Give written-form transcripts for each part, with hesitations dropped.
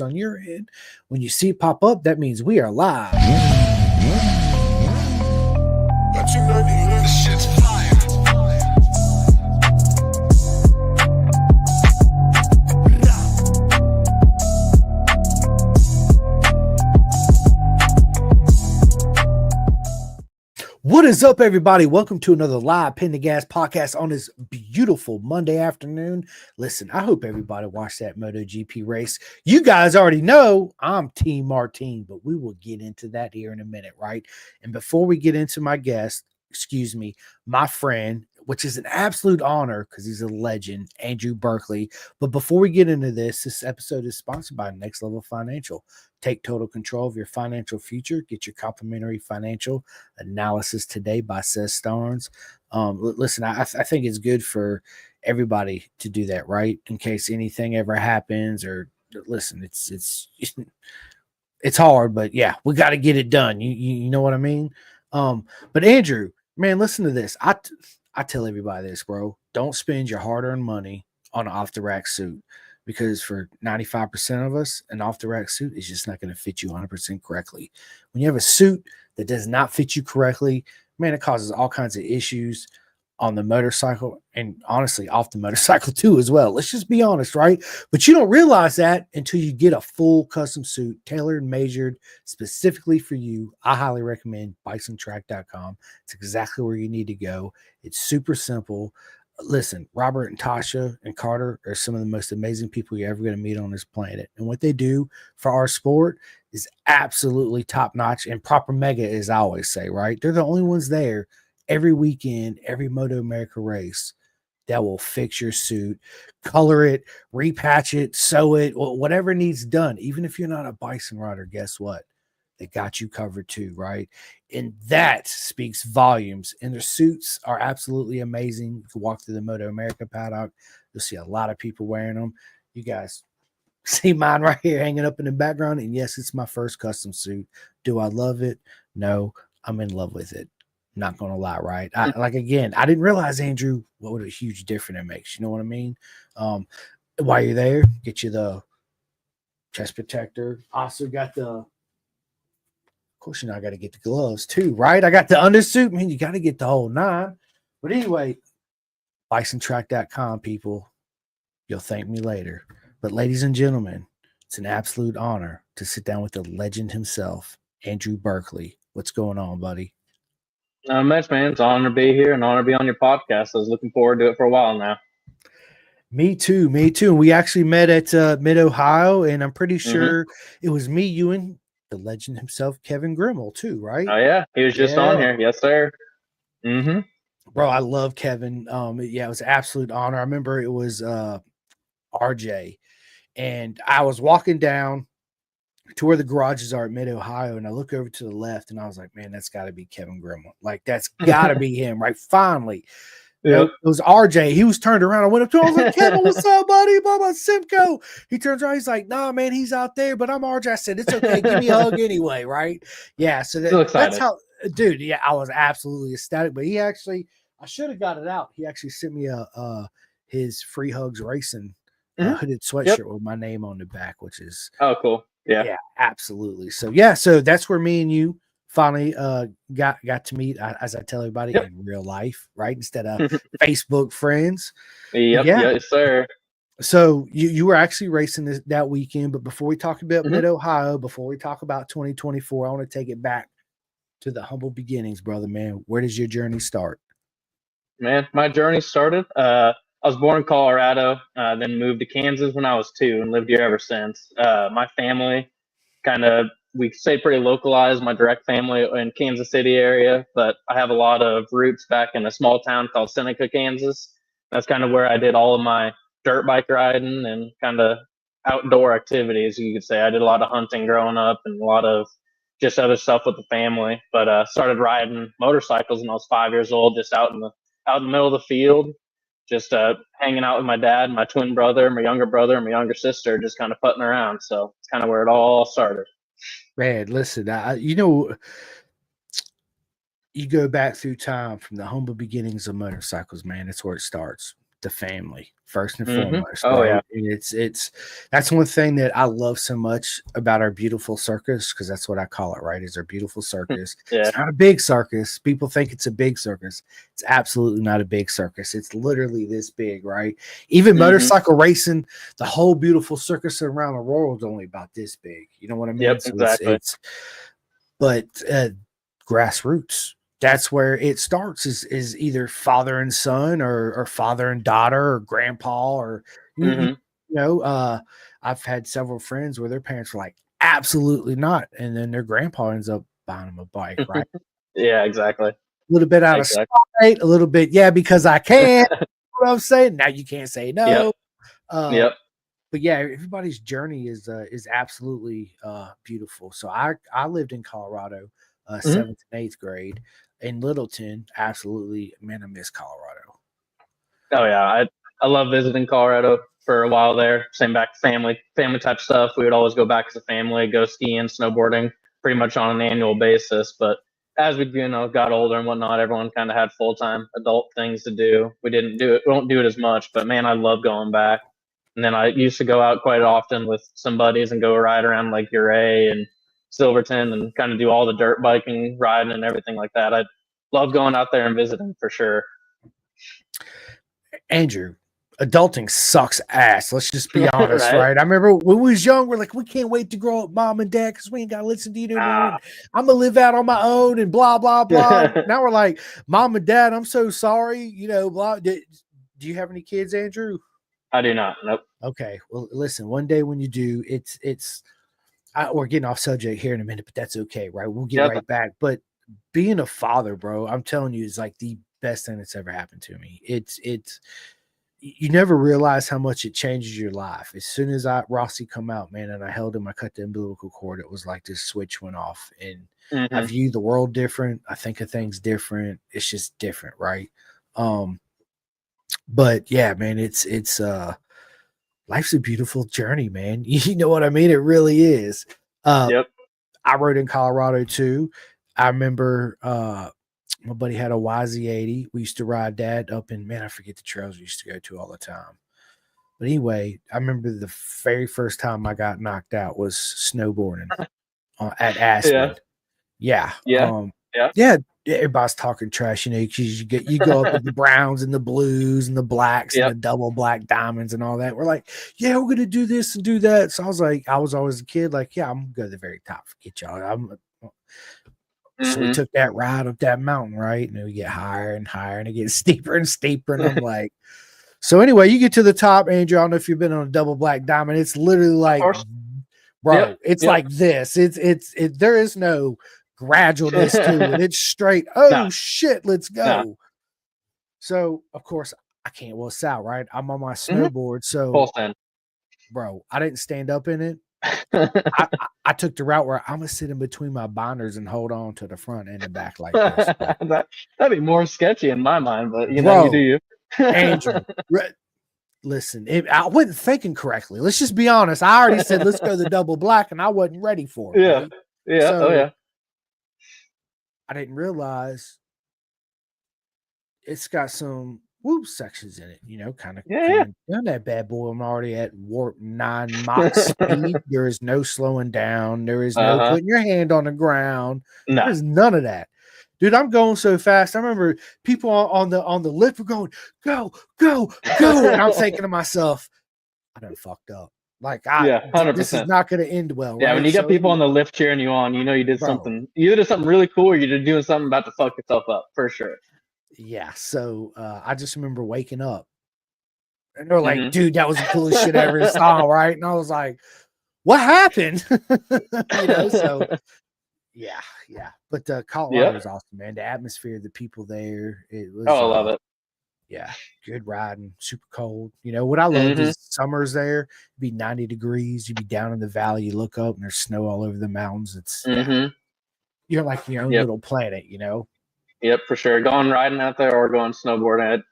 on your end. When you see it pop up, that means we are live. This shit's fire. What is up, everybody? Welcome to another live Pin the Gas podcast on this beautiful Monday afternoon. Listen, I hope everybody watched that MotoGP race. You guys already know I'm Team Martin, but we will get into that here in a minute, right? And before we get into my guest, my friend, which is an absolute honor because he's a legend, Andrew Berkley. But before we get into this episode is sponsored by Next Level Financial. Take total control of your financial future. Get your complimentary financial analysis today by Seth Starnes. Listen, I think it's good for everybody to do that, right? In case anything ever happens, or listen, it's hard, but yeah, we got to get it done. You know what I mean? But Andrew, man, listen to this. I tell everybody this, bro. Don't spend your hard-earned money on an off-the-rack suit, because for 95% of us, an off-the-rack suit is just not going to fit you 100% correctly. When you have a suit that does not fit you correctly, man, it causes all kinds of issues on the motorcycle and honestly off the motorcycle too as well. Let's just be honest, right? But you don't realize that until you get a full custom suit tailored and measured specifically for you. I highly recommend bisontrack.com. It's exactly where you need to go. It's super simple. Listen, Robert and Tasha and Carter are some of the most amazing people you're ever going to meet on this planet. And what they do for our sport is absolutely top notch and proper mega, as I always say, right? They're the only ones there every weekend, every MotoAmerica race that will fix your suit, color it, repatch it, sew it, whatever needs done. Even if you're not a bison rider, guess what? They got you covered too, right? And that speaks volumes. And their suits are absolutely amazing. You can walk through the MotoAmerica paddock. You'll see a lot of people wearing them. You guys see mine right here hanging up in the background. And yes, it's my first custom suit. Do I love it? No, I'm in love with it. Not gonna lie, right? I didn't realize, Andrew, what a huge difference it makes. You know what I mean? While you're there, get you the chest protector. Also got of course, I got to get the gloves too, right? I got the undersuit. Man, you got to get the whole nine. But anyway, bisontrack.com, people. You'll thank me later. But ladies and gentlemen, it's an absolute honor to sit down with the legend himself, Andrew Berkley. What's going on, buddy? Not much, man. It's an honor to be here and an honor to be on your podcast. I was looking forward to it for a while now. Me too. We actually met at Mid-Ohio, and I'm pretty sure it was me, you, and the legend himself, Kevin Grimmel, too, right? Oh, yeah. He was just on here. Yes, sir. Mm-hmm. Bro, I love Kevin. It was an absolute honor. I remember it was RJ, and I was walking down to where the garages are at Mid-Ohio, and I look over to the left, and I was like, man, that's got to be Kevin Grimmel. Like, that's got to be him, right? Finally. Yep. It was RJ. He was turned around. I went up to him. I was like, Kevin, what's up, buddy? Blah, Simcoe. He turns around. He's like, nah, man, he's out there, but I'm RJ. I said, it's okay. Give me a hug anyway, right? Yeah, so that's how, dude, yeah, I was absolutely ecstatic. But I should have got it out. He actually sent me his Free Hugs Racing hooded sweatshirt with my name on the back, which is. Oh, cool. Yeah, absolutely. So, so that's where me and you finally got to meet, as I tell everybody, in real life, right? Instead of Facebook friends. Yep, yes, sir. So you were actually racing that weekend, but before we talk about Mid-Ohio, before we talk about 2024, I want to take it back to the humble beginnings, brother, man. Where does your journey start? Man, my journey started, I was born in Colorado, then moved to Kansas when I was 2 and lived here ever since. My family we stay pretty localized, my direct family in Kansas City area, but I have a lot of roots back in a small town called Seneca, Kansas. That's kind of where I did all of my dirt bike riding and kind of outdoor activities, you could say. I did a lot of hunting growing up and a lot of just other stuff with the family, but started riding motorcycles when I was 5 years old, just out in the middle of the field, just hanging out with my dad, my twin brother, my younger brother, and my younger sister, just kind of putting around. So it's kind of where it all started. Man, listen, you go back through time from the humble beginnings of motorcycles, man. That's where it starts. the family first and Mm-hmm. foremost, Oh bro. yeah. And it's that's one thing that I love so much about our beautiful circus, because that's what I call it, right? Is our beautiful circus. Yeah. It's not a big circus. People think it's a big circus. It's absolutely not a big circus. It's literally this big, right? Even Mm-hmm. motorcycle racing, the whole beautiful circus around the world is only about this big. You know what I mean? Yep. So Exactly. but grassroots, that's where it starts, is either father and son, or father and daughter, or grandpa, or Mm-hmm. I've had several friends where their parents were like, absolutely not, and then their grandpa ends up buying them a bike, right? Yeah. Exactly. A little bit out of Exactly. spite, a little bit, yeah, because I can. What I'm saying now, you can't say Yep. no. uh Yep. but yeah, everybody's journey is absolutely beautiful. So I lived in Colorado, Mm-hmm. seventh and eighth grade in Littleton. Absolutely, man, I miss Colorado. Oh yeah, I love visiting Colorado for a while there. Same back family type stuff. We would always go back as a family, go skiing, snowboarding, pretty much on an annual basis. But as we got older and whatnot, everyone kind of had full time adult things to do. We didn't do it, we don't do it as much. But man, I love going back. And then I used to go out quite often with some buddies and go ride around Lake Uray and Silverton and kind of do all the dirt biking, riding, and everything like that. I love going out there and visiting for sure. Andrew, adulting sucks ass. Let's just be honest, Right? right? I remember when we was young, we're like, we can't wait to grow up, mom and dad, because we ain't got to listen to you no more. Ah. And I'm gonna live out on my own and blah blah blah. Now we're like, mom and dad, I'm so sorry. Blah. Do you have any kids, Andrew? I do not. Nope. Okay. Well, listen. One day when you do, we're getting off subject here in a minute, but that's okay, right? We'll get Yep. right back. But being a father, bro, I'm telling you, is like the best thing that's ever happened to me. It's you never realize how much it changes your life. As soon as Rossi come out, man, and I held him, I cut the umbilical cord. It was like this switch went off, and I Mm-hmm. view the world different. I think of things different. It's just different, right? But yeah, man, it's life's a beautiful journey, man. You know what I mean? It really is. Yep. I rode in Colorado too. I remember my buddy had a YZ80. We used to ride that up in, man, I forget the trails we used to go to all the time. But anyway, I remember the very first time I got knocked out was snowboarding at Yeah. Aspen. Yeah. Yeah. Yeah. Yeah. Everybody's talking trash, because you go up with the browns and the blues and the blacks and Yep. the double black diamonds and all that. We're like, yeah, we're gonna do this and do that. So I was always a kid, like, yeah, I'm gonna go to the very top. Forget y'all. So we Mm-hmm. took that ride up that mountain, right? And we get higher and higher, and it gets steeper and steeper. And I'm like, so anyway, you get to the top, Andrew. I don't know if you've been on a double black diamond. It's literally Of like, course. bro, Yep. it's Yep. like this. There is no gradualness to it. It's straight. No. Oh shit, let's go. No. So of course I can't. Well, it's out, right? I'm on my Mm-hmm. snowboard, so Full send. bro, I didn't stand up in it. I took the route where I'm gonna sit in between my binders and hold on to the front and the back like this. That'd be more sketchy in my mind, but you Bro, do you. Andrew, listen, I wasn't thinking correctly. Let's just be honest. I already said let's go the double black, and I wasn't ready for it. Yeah. Right? Yeah. So Oh yeah. I didn't realize it's got some whoop sections in it, kind of Yeah. coming down that bad boy. I'm already at warp 9 Mach speed. There is no slowing down. There is no Uh-huh. putting your hand on the ground. No. There's none of that. Dude, I'm going so fast. I remember people on the lift were going, go, go, go. And I'm thinking to myself, I done fucked up. Like, Yeah. this is 100%. not going to end well, right? Yeah. When you got So people on the lift cheering you on, you did bro, something. You did something really cool, or you did doing something about to fuck yourself up for sure. yeah. So I just remember waking up, and they're like, Mm-hmm. dude, that was the coolest shit I ever saw, right? And I was like, what happened? So yeah. But Colorado is awesome, man. The atmosphere, the people there, it was I love it. yeah, good riding, super cold. What I loved Mm-hmm. is summers there, it'd be 90 degrees, you'd be down in the valley, you look up and there's snow all over the mountains. It's Mm-hmm. you're like your own Yep. little planet, Yep, for sure. Going riding out there or going snowboarding.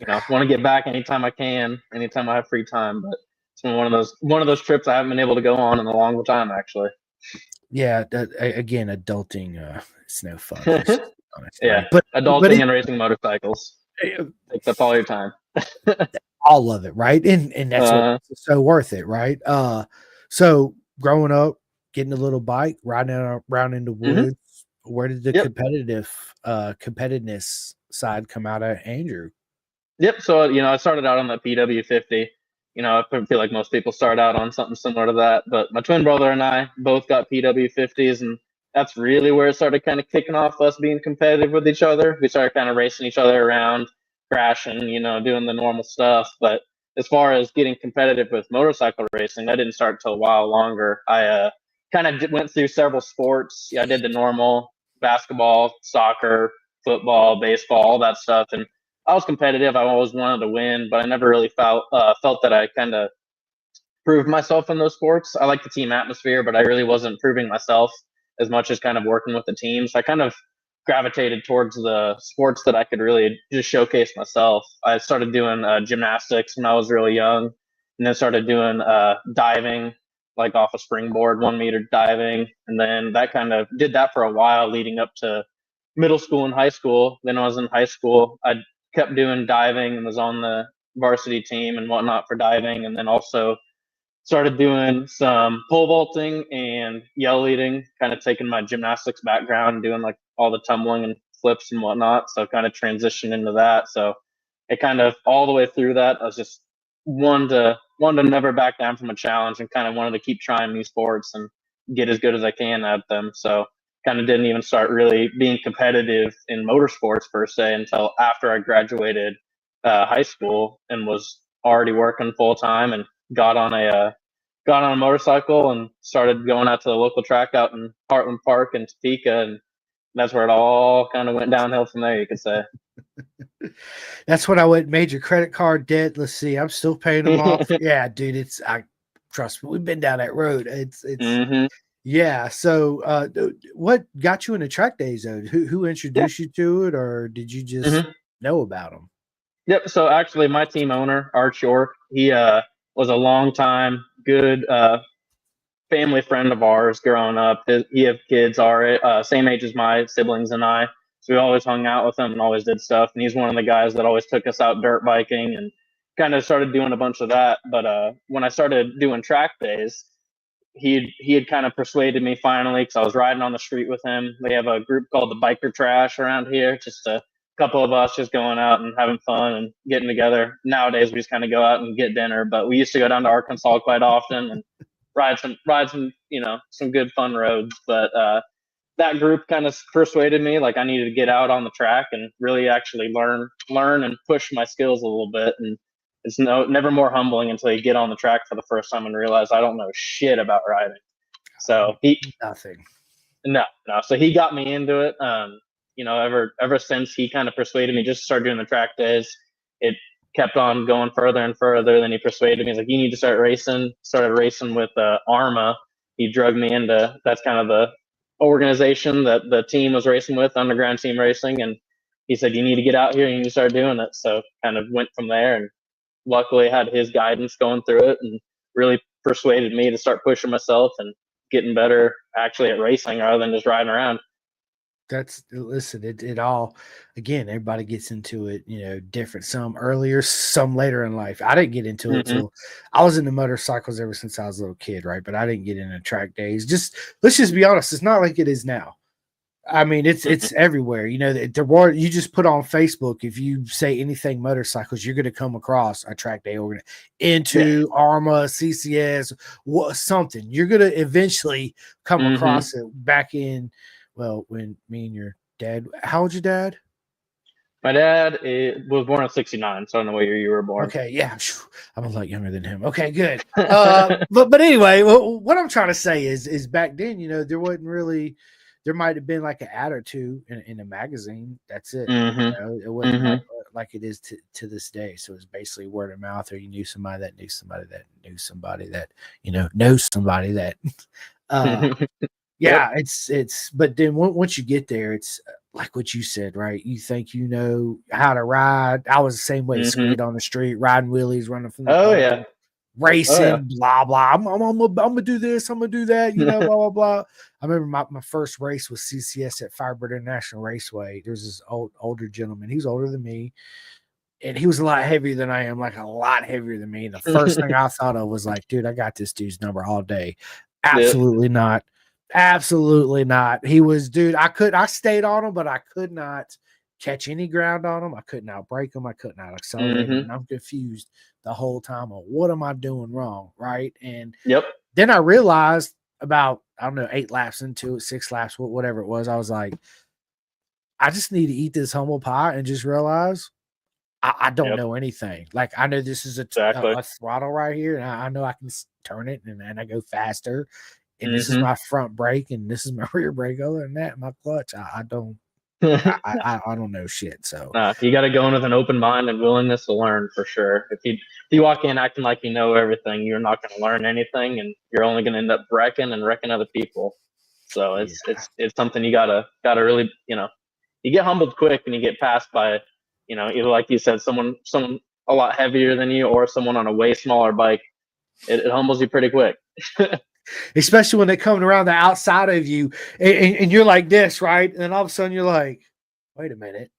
I want to get back anytime I can, anytime I have free time. But it's been one of those trips I haven't been able to go on in a long time, actually. Yeah, again, adulting, it's no fun. Honest, Yeah, right? But adulting and racing motorcycles takes up all your time. all of it, right? And that's what Uh, makes it so worth it, right? So growing up, getting a little bike, riding around in the mhm. woods, where did the Yep. competitiveness side come out of Andrew? Yep. So, I started out on the PW50. I feel like most people start out on something similar to that. But my twin brother and I both got PW50s, and that's really where it started kind of kicking off us being competitive with each other. We started kind of racing each other around, crashing, doing the normal stuff. But as far as getting competitive with motorcycle racing, that didn't start till a while longer. I kind of went through several sports. Yeah, I did the normal basketball, soccer, football, baseball, all that stuff. And I was competitive. I always wanted to win, but I never really felt that I kind of proved myself in those sports. I like the team atmosphere, but I really wasn't proving myself as much as kind of working with the team. So I kind of gravitated towards the sports that I could really just showcase myself. I started doing gymnastics when I was really young, and then started doing diving, like off a springboard, 1 meter diving, and then that kind of did that for a while, leading up to middle school and high school. Then when I was in high school, I kept doing diving and was on the varsity team and whatnot for diving, and then also started doing some pole vaulting and yell leading, kind of taking my gymnastics background and doing like all the tumbling and flips and whatnot. So kind of transitioned into that. So it kind of all the way through that, I was just one to never back down from a challenge and kind of wanted to keep trying new sports and get as good as I can at them. So kind of didn't even start really being competitive in motorsports per se until after I graduated high school and was already working full time and got on a motorcycle and started going out to the local track out in Heartland Park in Topeka, and that's where it all kind of went downhill from there, you could say. That's when I went major credit card debt. Let's see, I'm still paying them off. Yeah, dude, I trust me, we've been down that road. It's Hmm. yeah. So, what got you into track days though? Who Yeah. introduced you to it, or did you just Hmm. know about them? Yep. So actually, my team owner, Arch York, he was a long time good family friend of ours growing up. He have kids our same age as my siblings and I, so we always hung out with him and always did stuff. And he's one of the guys that always took us out dirt biking and kind of started doing a bunch of that. But when I started doing track days, he had kind of persuaded me finally because I was riding on the street with him. They have a group called the Biker Trash around here, just a couple of us just going out and having fun and getting together. Nowadays we just kind of go out and get dinner, but we used to go down to Arkansas quite often and ride some some good fun roads. But that group kind of persuaded me like I needed to get out on the track and really actually learn and push my skills a little bit. And it's never more humbling until you get on the track for the first time and realize I don't know shit about riding. So he Nothing. no. So he got me into it. Ever since he kind of persuaded me just to start doing the track days, it kept on going further and further. Then he persuaded me, he's like, you need to start racing. Started racing with Arma. He drug me into that's kind of the organization that the team was racing with, Underground Team Racing, and he said you need to get out here and you need to start doing it. So kind of went from there, and luckily had his guidance going through it, and really persuaded me to start pushing myself and getting better actually at racing rather than just riding around. That's listen, it all again, everybody gets into it, different. Some earlier, some later in life. I didn't get into it Mm-hmm. till I was into motorcycles ever since I was a little kid, right? But I didn't get into track days. Just let's just be honest, it's not like it is now. I mean, Mm-hmm. it's everywhere. The word you just put on Facebook, if you say anything motorcycles, you're gonna come across a track day organ Yeah. into Arma, CCS, something. You're gonna eventually come Mm-hmm. across it back in when me and your dad, how old's your dad? My dad was born in '69, so I don't know what year you were born. Okay, yeah, I'm a lot younger than him. Okay, good. But anyway, what I'm trying to say is back then, there wasn't really, there might have been like an ad or two in a magazine. That's it. Mm-hmm. It wasn't Mm-hmm. like it is to this day. So it's basically word of mouth, or you knew somebody that knew somebody that knew somebody that knows somebody that. Uh, Yep. yeah, it's but then once you get there, it's like what you said, right? You think you know how to ride. I was the same way, Mm-hmm. skate on the street, riding wheelies, running from the Oh pole, yeah. Oh yeah. racing, blah blah. I'm gonna do this, I'm gonna do that, blah blah blah. I remember my first race was CCS at Firebird International Raceway. There's this older gentleman. He's older than me. and he was a lot heavier than I am, like a lot heavier than me. And the first thing I thought of was like, dude, I got this dude's number all day. Yeah. Absolutely not. Absolutely not. He was, dude, I stayed on him, but I could not catch any ground on him. I couldn't outbrake him. I couldn't out accelerate him. Mm-hmm. And I'm confused the whole time on what am I doing wrong? Right. And Yep. then I realized about, I don't know, 8 laps into it, 6 laps, whatever it was. I was like, I just need to eat this humble pie and just realize I don't Yep. know anything. Like, I know this is Exactly. a throttle right here, and I know I can turn it, and I go faster. And this is Mm-hmm. my front brake, and this is my rear brake. Other than that, my clutch, I don't, I don't know shit. So You got to go in with an open mind and willingness to learn for sure. If you walk in acting like you know everything, you're not going to learn anything, and you're only going to end up wrecking other people. So yeah, it's something you gotta really, you get humbled quick and you get passed by, either like you said, someone a lot heavier than you or someone on a way smaller bike. It humbles you pretty quick. especially when they come around the outside of you, and you're like this, right? And then all of a sudden you're like, wait a minute,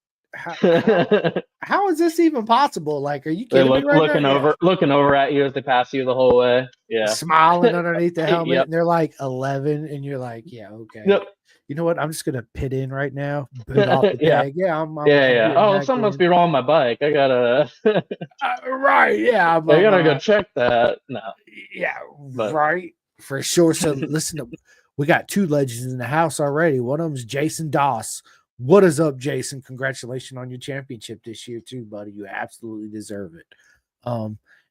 how is this even possible? Like, are you They kidding me right now? Yeah. looking over at you as they pass you the whole way. Yeah. Smiling underneath the helmet, Yep. and they're like 11, and you're like, yeah, okay. Yep. You know what? I'm just gonna pit in right now, boot off the Yeah. tag. Yeah, I'm Yeah. getting Oh, back something must in. be wrong with my bike. I gotta Right? Yeah, I gotta go check that. No, yeah, but right for sure. So listen, we got 2 legends in the house already. One of them is Jason Doss. What is up, Jason? Congratulations on your championship this year, too, buddy. You absolutely deserve it.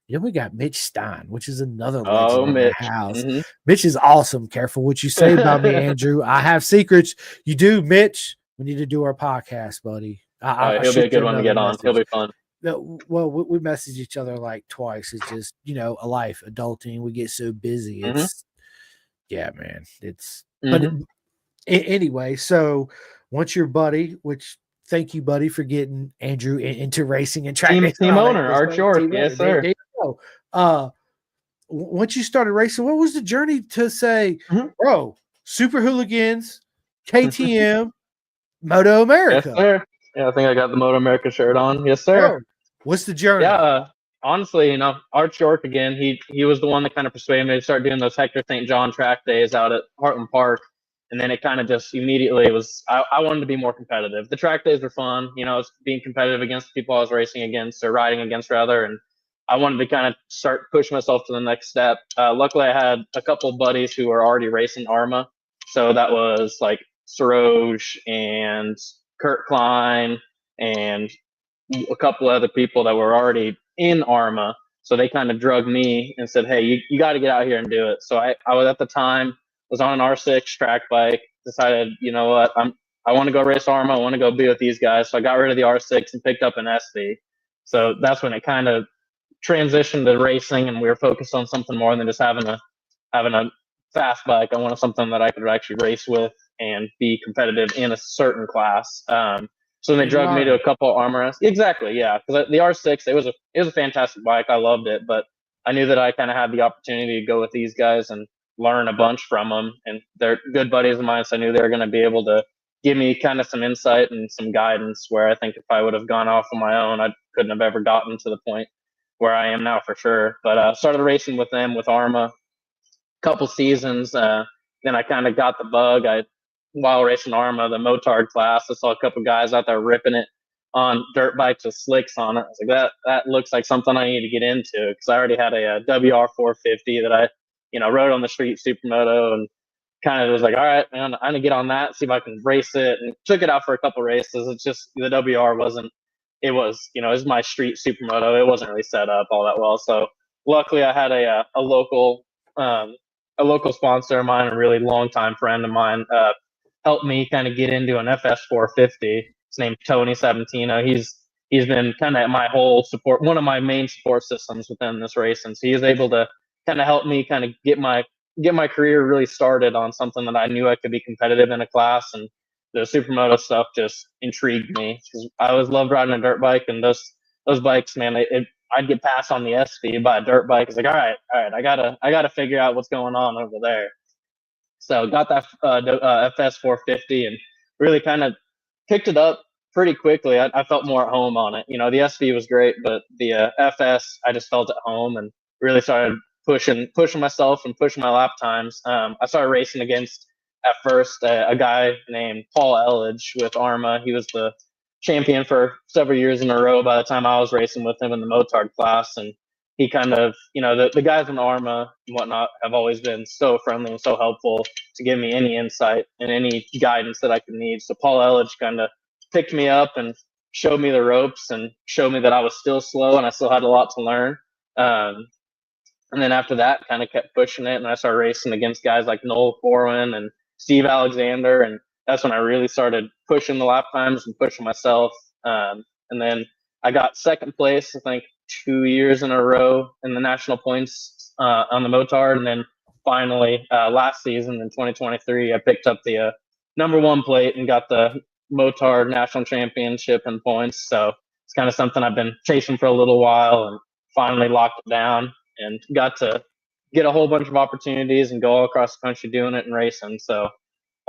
Then we got Mitch Stein, which is another legend in the Mitch. house. Mm-hmm. Mitch is awesome. Careful what you say about me, Andrew. I have secrets. You do, Mitch. We need to do our podcast, buddy. I He'll be a shoot you good one to another get on. He'll message. be fun. No, well, we message each other like twice. It's just, a life, adulting. We get so busy. Mm-hmm. Yeah, man. But Mm-hmm. anyway, so once your buddy, which thank you, buddy, for getting Andrew into racing and track racing. Team owner, Art York. Yes, sir. There you go. Once you started racing, what was the journey to say, bro, Super Hooligans, KTM, Moto Yes, America? sir. Yeah, I think I got the MotoAmerica shirt on. Yes, sir. Bro, what's the journey? Yeah, honestly, Art York again. He was the one that kind of persuaded me to start doing those Hector St. John track days out at Heartland Park, and then it kind of just immediately was. I wanted to be more competitive. The track days were fun. It's being competitive against the people I was racing against or riding against rather, and I wanted to kind of start push myself to the next step. Luckily, I had a couple buddies who were already racing Arma, so that was like Saroj and Kurt Klein and a couple other people that were already in Arma. So they kind of drug me and said, hey, you got to get out here and do it. So I was at the time, was on an R6 track bike, decided, you know what, I want to go race Arma. I want to go be with these guys. So I got rid of the R6 and picked up an SV. So that's when it kind of transitioned to racing, and we were focused on something more than just having a fast bike. I wanted something that I could actually race with and be competitive in a certain class. So they drugged me to a couple of Armor S. Exactly, yeah. Because the R6, it was a fantastic bike. I loved it, but I knew that I kind of had the opportunity to go with these guys and learn a bunch from them. And they're good buddies of mine, so I knew they were going to be able to give me kind of some insight and some guidance. Where I think if I would have gone off on my own, I couldn't have ever gotten to the point where I am now for sure. But started racing with them with Arma, couple seasons. Then I kind of got the bug. While racing Arma, the Motard class, I saw a couple guys out there ripping it on dirt bikes with slicks on it. I was like, that looks like something I need to get into, because I already had a WR 450 that I, rode on the street supermoto, and kind of was like, all right, man, I'm gonna get on that, see if I can race it, and took it out for a couple races. It's just the WR wasn't. It was, it was my street supermoto. It wasn't really set up all that well. So luckily, I had a local sponsor of mine, a really longtime friend of mine, helped me kind of get into an FS 450. His name's Tony Sabentino. He's been kind of my whole support, one of my main support systems within this race, and so he was able to kind of help me kind of get my career really started on something that I knew I could be competitive in a class. And the supermoto stuff just intrigued me, because I always loved riding a dirt bike, and those bikes, man, I'd get passed on the SV by a dirt bike. It's like, all right, I gotta figure out what's going on over there. So got that FS 450 and really kind of picked it up pretty quickly. I felt more at home on it. The SV was great, but the FS, I just felt at home and really started pushing myself and pushing my lap times. I started racing against at first a guy named Paul Elledge with Arma. He was the champion for several years in a row by the time I was racing with him in the motard class. And he kind of, the guys in Arma and whatnot have always been so friendly and so helpful to give me any insight and any guidance that I could need. So Paul Elledge kind of picked me up and showed me the ropes and showed me that I was still slow and I still had a lot to learn. And then after that, kind of kept pushing it, and I started racing against guys like Noel Corwin and Steve Alexander, and that's when I really started pushing the lap times and pushing myself. And then I got second place, I think, 2 years in a row in the national points on the motard, and then finally last season in 2023, I picked up the number one plate and got the motard national championship in points. So it's kind of something I've been chasing for a little while, and finally locked it down and got to get a whole bunch of opportunities and go all across the country doing it and racing. So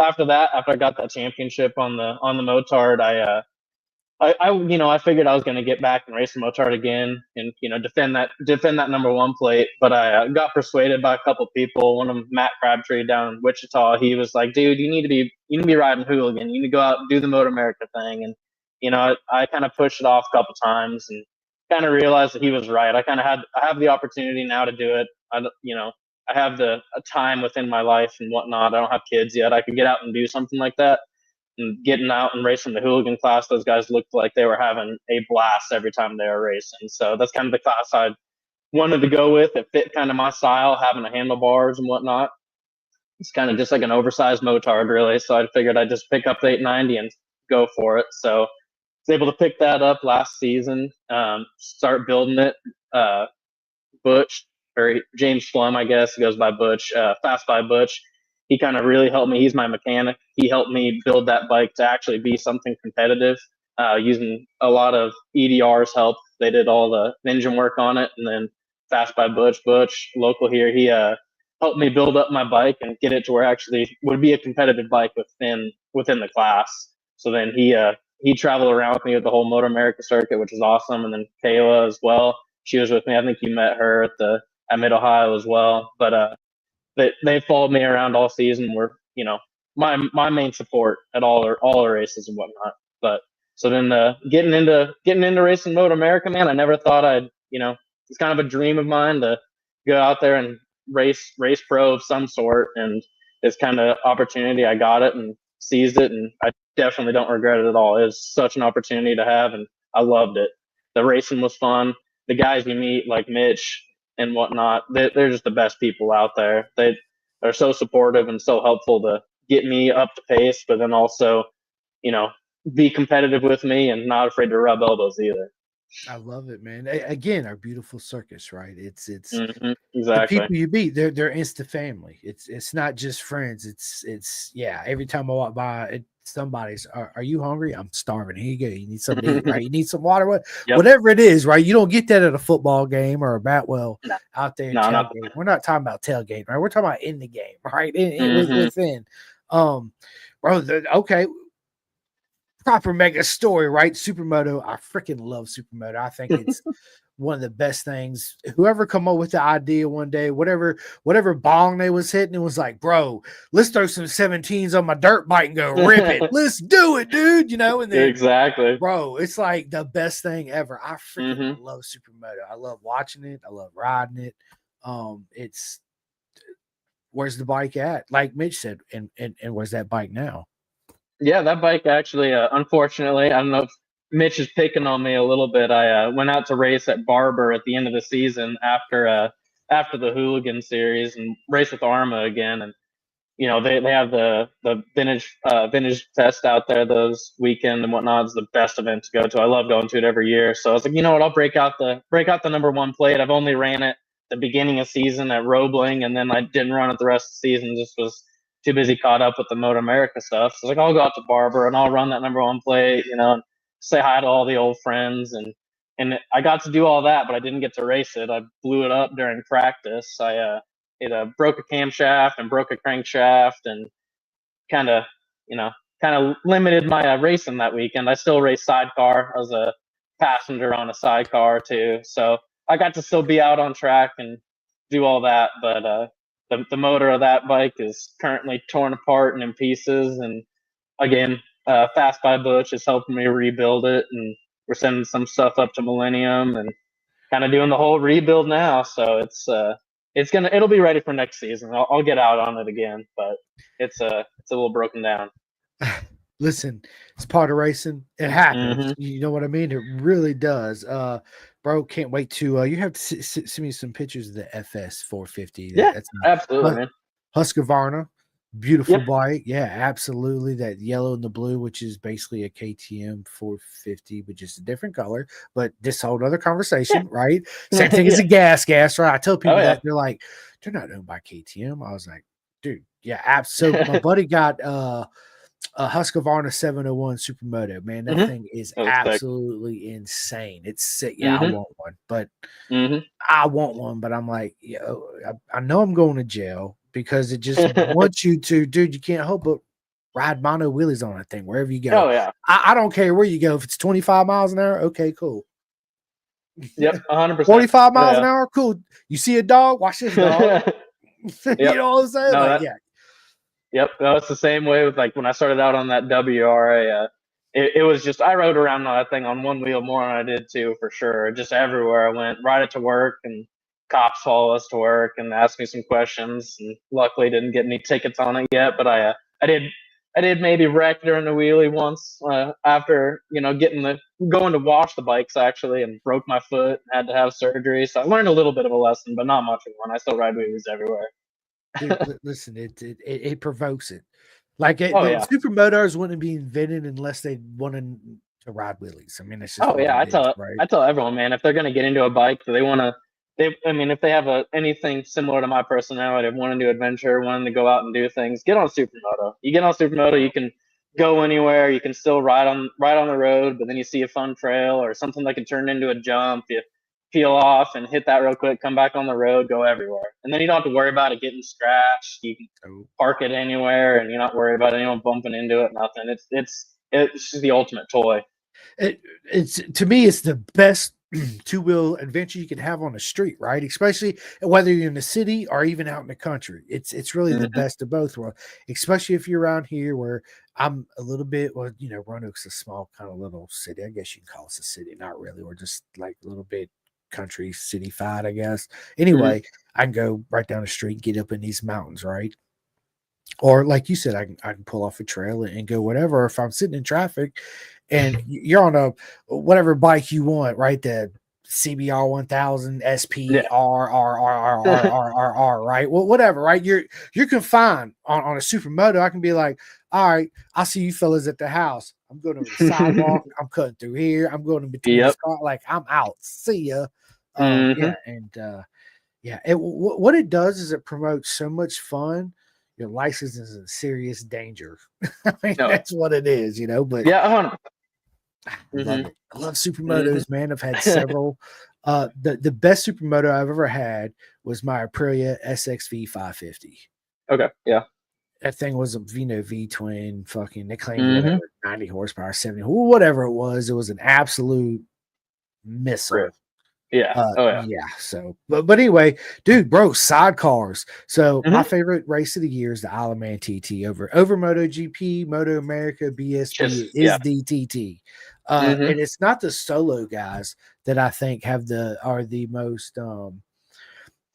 after that, after I got that championship on the motard, I figured I was going to get back and race the motard again and defend that number one plate. But I got persuaded by a couple people. One of them, Matt Crabtree down in Wichita, he was like, "Dude, you need to be riding hooligan. You need to go out and do the MotoAmerica thing." And I kind of pushed it off a couple times and kind of realized that he was right. I have the opportunity now to do it. I have the time within my life and whatnot. I don't have kids yet. I could get out and do something like that. And getting out and racing the hooligan class, those guys looked like they were having a blast every time they were racing. So that's kind of the class I wanted to go with. It fit kind of my style, having the handlebars and whatnot. It's kind of just like an oversized motard, really. So I figured I'd just pick up the 890 and go for it. So I was able to pick that up last season, start building it. Butch, or James Flum, I guess, he goes by Butch, Fast by Butch. He kind of really helped me. He's my mechanic. He helped me build that bike to actually be something competitive, using a lot of EDR's help. They did all the engine work on it, and then Fast by Butch, local here, he helped me build up my bike and get it to where it actually would be a competitive bike within the class. So then he traveled around with me with the whole MotoAmerica circuit, which is awesome. And then Kayla as well. She was with me. I think you met her at Mid Ohio as well. But they followed me around all season. Were my main support at all our races and whatnot. But so then getting into racing MotoAmerica, man, I never thought it's kind of a dream of mine to go out there and race pro of some sort, and it's kind of opportunity. I got it and seized it, and I definitely don't regret it at all. It was such an opportunity to have, and I loved it. The racing was fun. The guys you meet, like Mitch and whatnot, they're just the best people out there. They are so supportive and so helpful to get me up to pace, but then also, be competitive with me and not afraid to rub elbows either. I love it, man. Again, our beautiful circus, right? It's exactly the people you meet. They're instant family. It's not just friends. It's yeah. Every time I walk by, somebody's. Are you hungry? I'm starving. Here you go. You need something to eat, right? You need some water. Whatever it is, right? You don't get that at a football game or out there tailgate. We're not talking about tailgate, right? We're talking about in the game, right? Within. Bro. Okay. Proper mega story, right? Supermoto. I freaking love Supermoto. I think it's one of the best things. Whoever come up with the idea one day, whatever bong they was hitting, it was like, bro, let's throw some 17s on my dirt bike and go rip it. Let's do it, dude. And then exactly, bro, it's like the best thing ever. I freaking love Supermoto. I love watching it. I love riding it. It's where's the bike at? Like Mitch said, and where's that bike now? Yeah, that bike actually, unfortunately, I don't know if Mitch is picking on me a little bit. I went out to race at Barber at the end of the season after the Hooligan series and race with Arma again. And they have the vintage test out there those weekend and whatnot. It's the best event to go to. I love going to it every year. So I was like, you know what? I'll break out the number one plate. I've only ran it the beginning of season at Roebling, and then I didn't run it the rest of the season. Just was too busy caught up with the MotoAmerica stuff. So I was like, I'll go out to Barber and I'll run that number one plate, and say hi to all the old friends. And I got to do all that, but I didn't get to race it. I blew it up during practice. It broke a camshaft and broke a crankshaft and kind of, kind of limited my racing that weekend. I still raced sidecar. I was a passenger on a sidecar too, so I got to still be out on track and do all that. But the motor of that bike is currently torn apart and in pieces. And again, Fast by Butch is helping me rebuild it, and we're sending some stuff up to Millennium and kind of doing the whole rebuild now. So it'll be ready for next season. I'll get out on it again, but it's a little broken down. Listen, it's part of racing. It happens. Mm-hmm. You know what I mean? It really does. Bro, can't wait to. You have to send me some pictures of the FS 450. Yeah, That's absolutely, man. Husqvarna, beautiful Yep. bike. Yeah, absolutely. That yellow and the blue, which is basically a KTM 450, but just a different color. But this whole other conversation, right? Same thing as a gas, right? I tell people that they're like, they're not owned by KTM. I was like, dude, yeah, so my buddy got a Husqvarna 701 Supermoto. Man, that thing is absolutely insane. It's sick. Yeah, I want one, but I'm like, I know I'm going to jail because it just wants you to, dude. You can't help but ride mono wheelies on that thing wherever you go. Oh yeah, I don't care where you go. If it's 25 miles an hour, okay, cool. Yep, 100%. 45 miles an hour, cool. You see a dog, watch this dog. You know what I'm saying? No, like, yeah. Yep, no, it's the same way with like when I started out on that WRA. It was just I rode around on that thing on one wheel more than I did two for sure. Just everywhere I went, ride it to work, and cops follow us to work and ask me some questions. And luckily, didn't get any tickets on it yet, but I did maybe wreck during the wheelie once after going to wash the bikes actually and broke my foot, had to have surgery. So I learned a little bit of a lesson, but not much of one. I still ride wheelies everywhere. Dude, listen, it provokes it. Like the supermotors wouldn't be invented unless they wanted to ride wheelies. I mean, it's just I tell everyone, man, if they're gonna get into a bike, they want to. If they have anything similar to my personality of wanting to adventure, wanting to go out and do things, get on supermoto. You get on supermoto, you can go anywhere. You can still ride on the road, but then you see a fun trail or something that can turn into a jump. You peel off and hit that real quick, come back on the road, go everywhere. And then you don't have to worry about it getting scratched. You can park it anywhere and you're not worried about anyone bumping into it, nothing. It's just the ultimate toy. It's to me, it's the best two-wheel adventure you can have on the street, right? Especially whether you're in the city or even out in the country. It's really the best of both worlds, especially if you're around here where I'm a little bit, well, Roanoke's a small kind of little city. I guess you can call us a city. Not really. We're just like a little bit country city-fied, I guess. Anyway, I can go right down the street, get up in these mountains, right? Or like you said, I can pull off a trail and go whatever. If I'm sitting in traffic and you're on a whatever bike you want, right? The CBR 1000 SP R, right? Well, whatever, right? You're confined on a supermoto. I can be like, all right, I'll see you fellas at the house. I'm going to the sidewalk. I'm cutting through here. I'm going in between the car. Like I'm out. See ya. Yeah, and what it does is it promotes so much fun. Your license is in serious danger. I mean, that's what it is, But yeah, I love it. I love supermotos, man. I've had several. The best supermoto I've ever had was my Aprilia SXV 550. Okay, yeah. That thing was a V twin. Fucking, they claimed whatever 90 horsepower, 70, whatever it was. It was an absolute missile. Yeah. So, but anyway, dude, bro, sidecars. So my favorite race of the year is the Isle of Man TT over MotoGP, MotoAmerica, BSB is the TT. And it's not the solo guys that I think are the most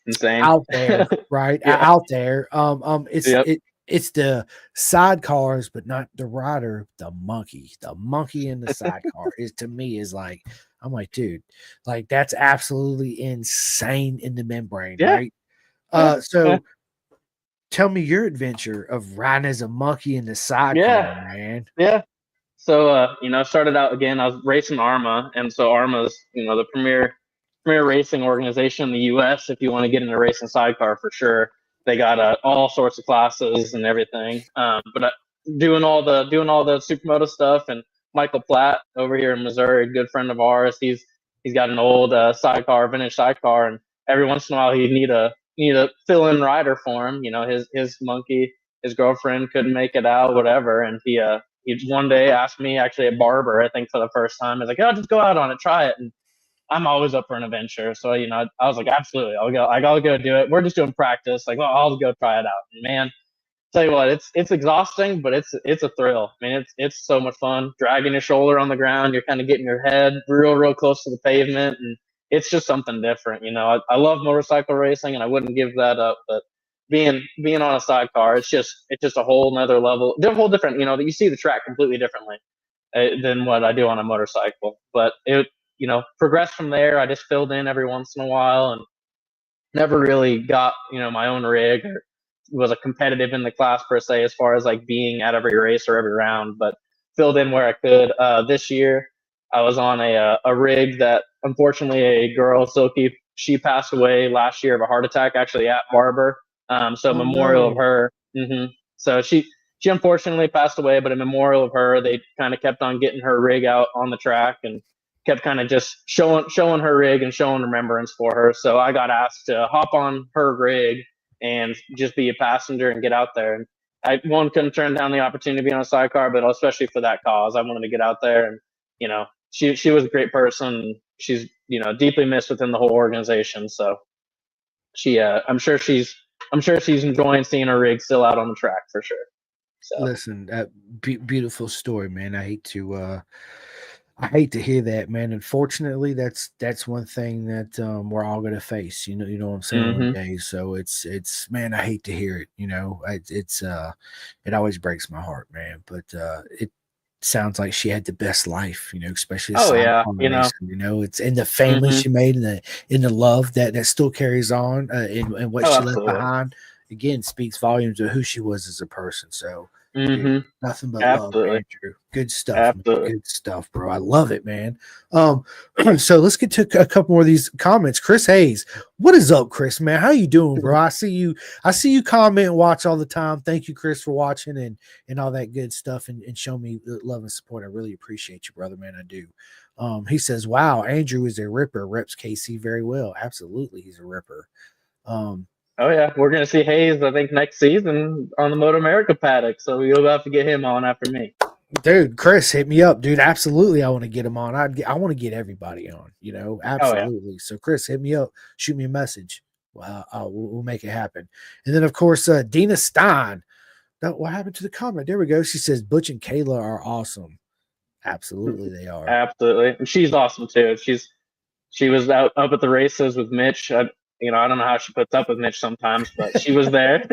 insane out there, right? Out there. It's the sidecars, but not the rider, the monkey. The monkey in the sidecar to me is like, I'm like, dude, like that's absolutely insane in the membrane, right? So tell me your adventure of riding as a monkey in the sidecar, man. Yeah. So I started out again, I was racing Arma, and so Arma's, the premier racing organization in the US if you want to get into racing sidecar for sure. They got all sorts of classes and everything. But doing all the supermoto stuff, and Michael Platt over here in Missouri, a good friend of ours, he's got an old vintage sidecar, and every once in a while he'd need a fill-in rider for him. His monkey, his girlfriend couldn't make it out, whatever, and he he one day asked me actually at Barber, I think for the first time. He's like, "Oh, just go out on it, try it." And I'm always up for an adventure, so I was like, "Absolutely, I'll go. I'll go do it." We're just doing practice. Like, well, I'll go try it out. And man, tell you what, it's exhausting, but it's a thrill. I mean, it's so much fun. Dragging your shoulder on the ground, you're kind of getting your head real close to the pavement, and it's just something different. I love motorcycle racing, and I wouldn't give that up. But being on a sidecar, it's just a whole nother level. They're a whole different. You see the track completely differently than what I do on a motorcycle. But it progressed from there. I just filled in every once in a while, and never really got my own rig or was a competitive in the class per se as far as like being at every race or every round, but filled in where I could. This year I was on a rig that unfortunately a girl, Silky, she passed away last year of a heart attack actually at Barber. So Oh memorial of no. her. So she unfortunately passed away, but a memorial of her, they kind of kept on getting her rig out on the track and kept kind of just showing her rig and showing remembrance for her. So I got asked to hop on her rig and just be a passenger and get out there. And I couldn't turn down the opportunity to be on a sidecar, but especially for that cause, I wanted to get out there. And she was a great person. She's deeply missed within the whole organization. So I'm sure she's enjoying seeing her rig still out on the track for sure. So Listen, beautiful story, man. I hate to hear that, man. Unfortunately, that's one thing that we're all gonna face. You know what I'm saying, one day. So it's man, I hate to hear it. It always breaks my heart, man. But it sounds like she had the best life, especially oh aside yeah, from racing. It's in the family hmm she made and the love that still carries on and what oh she left absolutely. behind. Again, speaks volumes of who she was as a person. So, dude, hmm nothing but love, Absolutely. Andrew. Good stuff, man. Absolutely. Good stuff, bro. I love it, man. So let's get to a couple more of these comments. Chris Hayes, what is up, Chris, man? How you doing, bro? I see you comment and watch all the time. Thank you, Chris, for watching and all that good stuff and show me love and support. I really appreciate you, brother, man. I do. He says, wow, Andrew is a ripper, reps KC very well. Absolutely, he's a ripper. Oh yeah, we're gonna see Hayes. I think next season on the MotoAmerica paddock. So you'll have to get him on after me. Dude, Chris, hit me up, dude. Absolutely, I want to get him on. I want to get everybody on. Oh yeah. Absolutely. So, Chris, hit me up. Shoot me a message. We'll make it happen. And then, of course, Dina Stein. What happened to the comment? There we go. She says Butch and Kayla are awesome. Absolutely, they are. Absolutely, and she's awesome too. She was out up at the races with Mitch. I don't know how she puts up with Mitch sometimes, but she was there.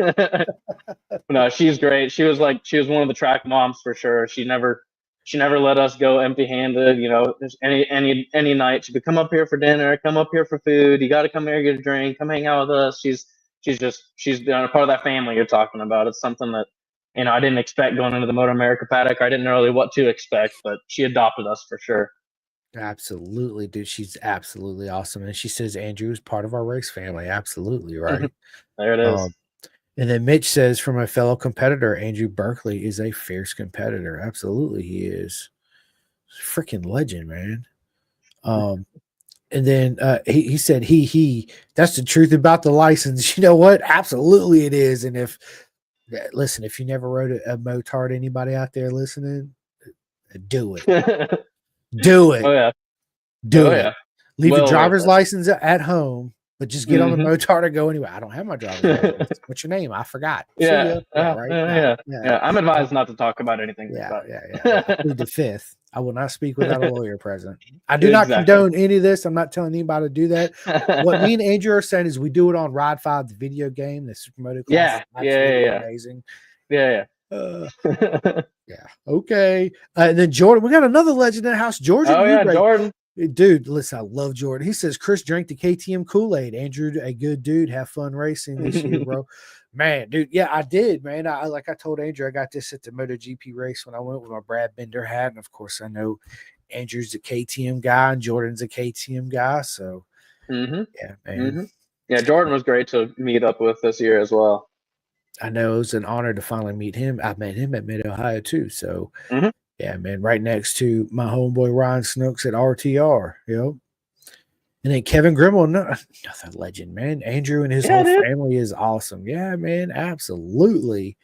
No, she's great. She was one of the track moms for sure. She never let us go empty handed. Any night she'd be, come up here for dinner, come up here for food. You got to come here, get a drink, come hang out with us. She's a part of that family you're talking about. It's something that I didn't expect going into the MotoAmerica paddock. I didn't know really what to expect, but she adopted us for sure. Absolutely, dude. She's absolutely awesome. And she says Andrew is part of our race family. Absolutely, right. There it is. And then Mitch says, from a fellow competitor, Andrew Berkley is a fierce competitor. Absolutely, he is. Freaking legend, man. And then he said that's the truth about the license. You know what? Absolutely, it is. And if you never rode a motard, anybody out there listening, do it. Do it. Oh yeah. Do it. Leave your Well driver's license at home, but just get on the motard and go anyway. I don't have my driver's license. What's your name? I forgot. Yeah. Right. Yeah. I'm advised not to talk about anything. Yeah. Plead the fifth. I will not speak without a lawyer present. I do not condone any of this. I'm not telling anybody to do that. What me and Andrew are saying is we do it on Ride 5, the video game, the Supermoto class. Yeah. Amazing. Yeah. Yeah. Okay. And then Jordan, we got another legend in the house. Jordan. Oh yeah, Jordan. Dude, listen, I love Jordan. He says Chris drank the KTM Kool-Aid. Andrew, a good dude. Have fun racing this year, bro. Man, dude, yeah, I did, man. Like I told Andrew, I got this at the MotoGP race when I went with my Brad Bender hat, and of course, I know Andrew's a KTM guy and Jordan's a KTM guy. So, yeah, man. Yeah, Jordan was great to meet up with this year as well. I know it was an honor to finally meet him. I met him at Mid Ohio too. So, yeah, man, right next to my homeboy Ryan Snooks at RTR. Yep. And then Kevin Grimmel, another legend, man. Andrew and his whole family is awesome. Yeah, man, absolutely.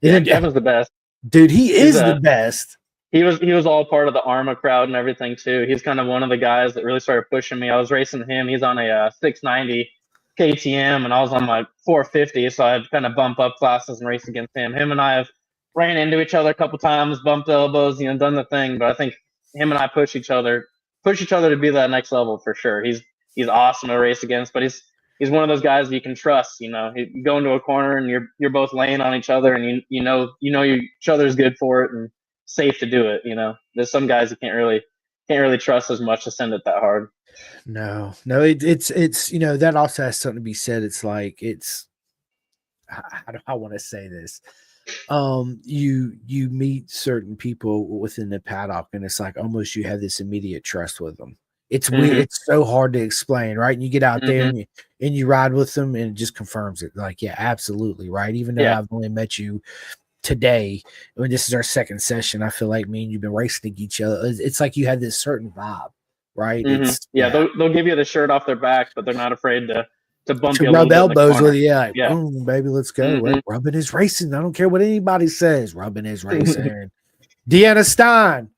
Yeah, Kevin's the best. Dude, he He's is the a best. he was all part of the Arma crowd and everything too. He's kind of one of the guys that really started pushing me. I was racing him. He's on a 690 KTM, and I was on my 450, so I had to kind of bump up classes and race against him. Him and I have ran into each other a couple times, bumped elbows, done the thing. But I think him and I push each other to be that next level for sure. He's awesome to race against, but he's one of those guys you can trust. You go into a corner and you're both laying on each other, and each other's good for it and safe to do it. There's some guys you can't really trust as much to send it that hard. No, it's that also has something to be said. It's like how do I want to say this? You meet certain people within the paddock, and it's like almost you have this immediate trust with them. It's weird. Mm-hmm. It's so hard to explain, right? And you get out there Mm-hmm. and you ride with them, and it just confirms it. Like, yeah, absolutely, right. Even though Yeah. I've only met you today, when this is our second session, I feel like me and you've been racing each other. It's like you have this certain vibe, right? Mm-hmm. It's Yeah. They'll give you the shirt off their back, but they're not afraid to bump to you a little rub bit in the elbows with corner. you, yeah, like Yeah. boom, baby, let's go. Mm-hmm. Right? Rubbing is racing. I don't care what anybody says. Rubbing is racing. Deanna Stein,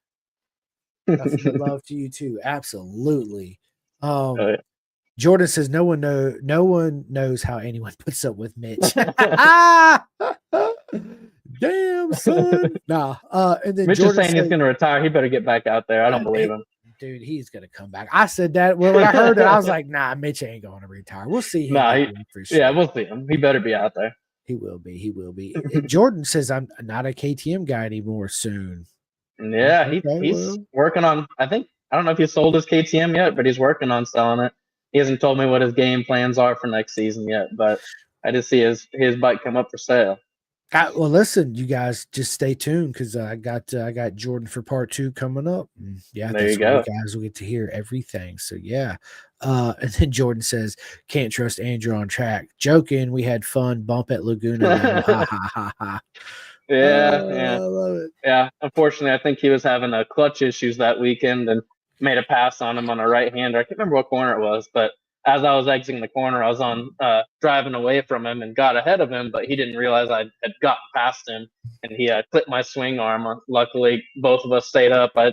nothing but love to you too. Absolutely. Oh, yeah. Jordan says no one knows how anyone puts up with Mitch. Damn son. Nah. And then Mitch Jordan is saying he's says, going to retire. He better get back out there. I don't believe him. dude, he's gonna come back. I said that when I heard that, I was like, nah, Mitch ain't going to retire. We'll see him Nah, again for sure. yeah, we'll see him. He better be out there. He will be. He will be. Jordan says I'm not a KTM guy anymore soon. Yeah, Okay, he's working on. I don't know if he sold his KTM yet, but he's working on selling it. He hasn't told me what his game plans are for next season yet, but I just see his bike come up for sale. well, listen, you guys just stay tuned because I got Jordan for part 2 coming up. Yeah, There you that's where you go. guys will get to hear everything. So yeah. And then Jordan says, "Can't trust Andrew on track." Joking. We had fun. Bump at Laguna though. Ha ha ha ha. Yeah, I yeah, love it. yeah. Unfortunately, I think he was having clutch issues that weekend and made a pass on him on a right hander. I can't remember what corner it was, but as I was exiting the corner, I was on driving away from him and got ahead of him, but he didn't realize I had gotten past him, and he clipped my swing arm. Luckily, both of us stayed up. I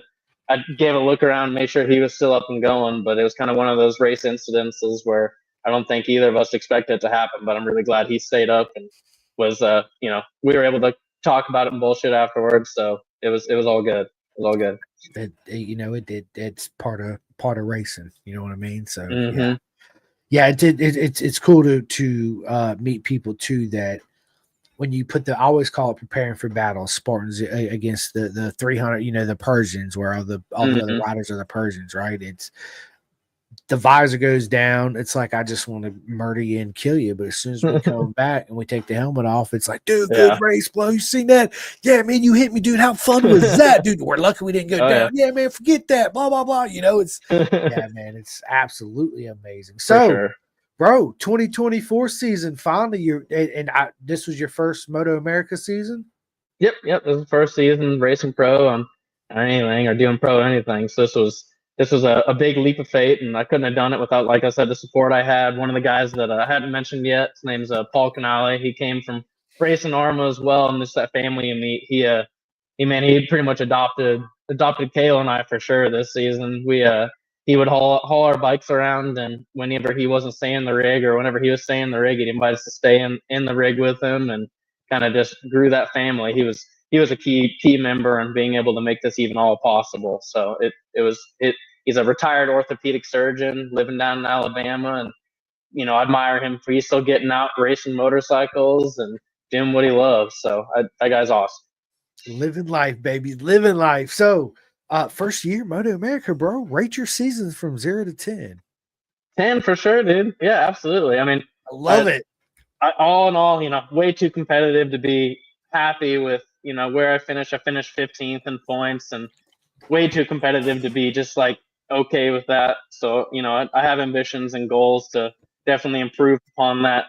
gave a look around, made sure he was still up and going, but it was kind of one of those race incidences where I don't think either of us expected it to happen. But I'm really glad he stayed up and was, we were able to talk about it and bullshit afterwards. So it was all good. It was all good. It's part of racing. You know what I mean? So Mm-hmm. yeah. It's cool to meet people too that when you put I always call it preparing for battle, Spartans against the 300, the Persians, where all the other riders are the Persians, right? It's the visor goes down. It's like, I just want to murder you and kill you. But as soon as we come back and we take the helmet off, it's like, dude, good race, bro. You seen that? Yeah, man, you hit me, dude. How fun was that, dude? We're lucky we didn't go down. Yeah, man, forget that. Blah, blah, blah. It's, yeah, man, it's absolutely amazing. So, sure. Bro, 2024 season, finally, this was your first MotoAmerica season? Yep. This is the first season racing pro on anything or doing pro anything. So this was a big leap of faith, and I couldn't have done it without, like I said, the support I had. One of the guys that I hadn't mentioned yet, his name's Paul Canale. He came from racing Arma as well, and just that family and me. He pretty much adopted Kale and I for sure this season. He would haul our bikes around, and whenever he wasn't staying in the rig or whenever he was staying in the rig, he'd invite us to stay in the rig with him, and kind of just grew that family. He was a key member in being able to make this even all possible. So he's a retired orthopedic surgeon living down in Alabama, and I admire him for he's still getting out racing motorcycles and doing what he loves. So that guy's awesome. Living life, baby, living life. So, first year MotoAmerica, bro. Rate your seasons from 0 to 10. 10 for sure, dude. Yeah, absolutely. I mean, I love it. All in all, way too competitive to be happy with, where I finished. I finished 15th in points, and way too competitive to be just like okay with that. So, I have ambitions and goals to definitely improve upon that,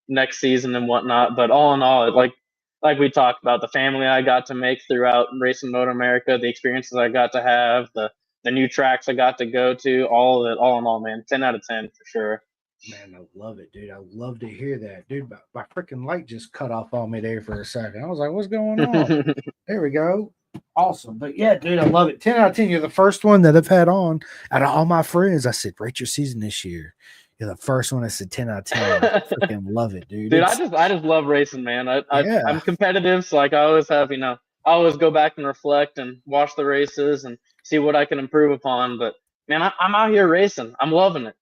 next season and whatnot. But all in all, like we talked about, the family I got to make throughout racing MotoAmerica, the experiences I got to have, the new tracks I got to go to, all of it, all in all, man, 10 out of 10 for sure. Man, I love it, dude. I love to hear that, dude. My freaking light just cut off on me there for a second. I was like, "What's going on?" There we go. Awesome, but yeah, dude, I love it. 10 out of 10. You're the first one that I've had on out of all my friends. I said, "Rate your season this year." You're the first one that said 10 out of 10. I freaking love it, dude. Dude, It's I just love racing, man. yeah. I'm competitive, so like I always have, I always go back and reflect and watch the races and see what I can improve upon. But man, I'm out here racing. I'm loving it.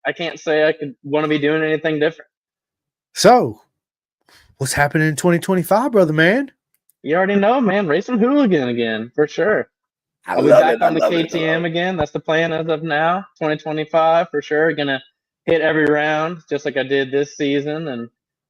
I can't say I could want to be doing anything different. So, what's happening in 2025, brother man? You already know, man. Racing hooligan again for sure. I I'll be love back it. I on the love it. I love KTM again. That's the plan as of now. 2025 for sure. Gonna hit every round just like I did this season, and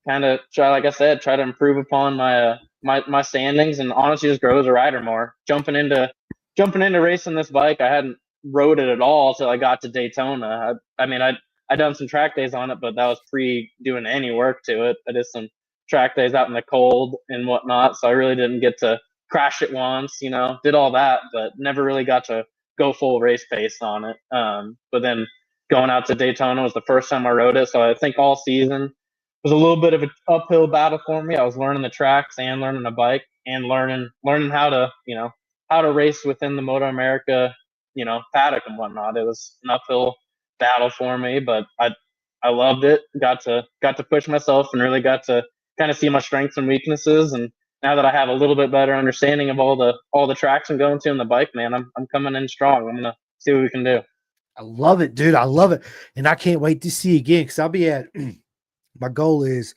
kind of try, like I said, try to improve upon my standings, and honestly just grow as a rider more. Jumping into racing this bike, I hadn't rode it at all till I got to Daytona. I mean, I done some track days on it, but that was pre doing any work to it. I did some track days out in the cold and whatnot, so I really didn't get to crash it once, did all that, but never really got to go full race pace on it. But then going out to Daytona was the first time I rode it, so I think all season was a little bit of an uphill battle for me. I was learning the tracks and learning the bike and learning how to race within the Moto America, paddock and whatnot. It was an uphill battle for me, but I loved it. Got to push myself and really got to kind of see my strengths and weaknesses. And now that I have a little bit better understanding of all the tracks I'm going to in the bike, man, I'm coming in strong. I'm gonna see what we can do. I love it, dude. I love it. And I can't wait to see again because I'll be at my goal is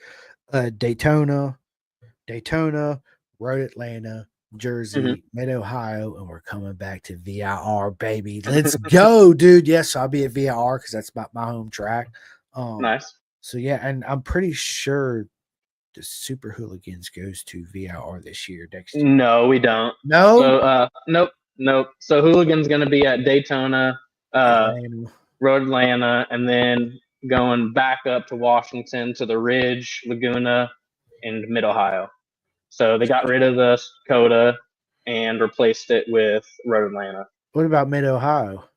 Daytona, Road Atlanta, Jersey, Mm-hmm. Mid Ohio, and we're coming back to VIR, baby. Let's go, dude. Yes, I'll be at VIR because that's my home track. Nice. So yeah, and I'm pretty sure the Super Hooligans goes to VIR this year, next year. No, we don't. No, So nope. So Hooligan's gonna be at Daytona, uh, Atlanta. Road Atlanta, and then going back up to Washington to the Ridge, Laguna, and Mid Ohio. So they got rid of the Coda and replaced it with Road Atlanta. What about Mid Ohio?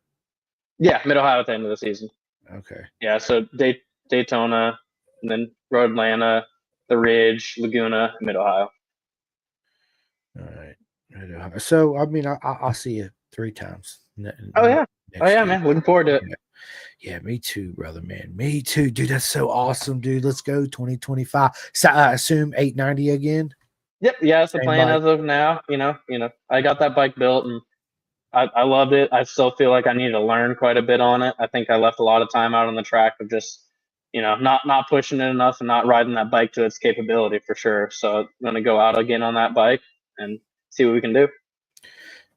Yeah, Mid Ohio at the end of the season. Okay. Yeah, so Daytona, and then Road Atlanta, the Ridge, Laguna, Mid Ohio. All right. Mid Ohio. So I mean, I'll see you 3 times Oh yeah, next year. man. Looking forward to it. Yeah. Yeah, me too, brother, man. Me too, dude. That's so awesome, dude. Let's go 2025. So I assume 890 again. Yep, yeah, that's the Same plan bike. as of now. I got that bike built and I loved it. I still feel like I need to learn quite a bit on it. I think I left a lot of time out on the track of just, not pushing it enough and not riding that bike to its capability for sure. So I'm gonna go out again on that bike and see what we can do.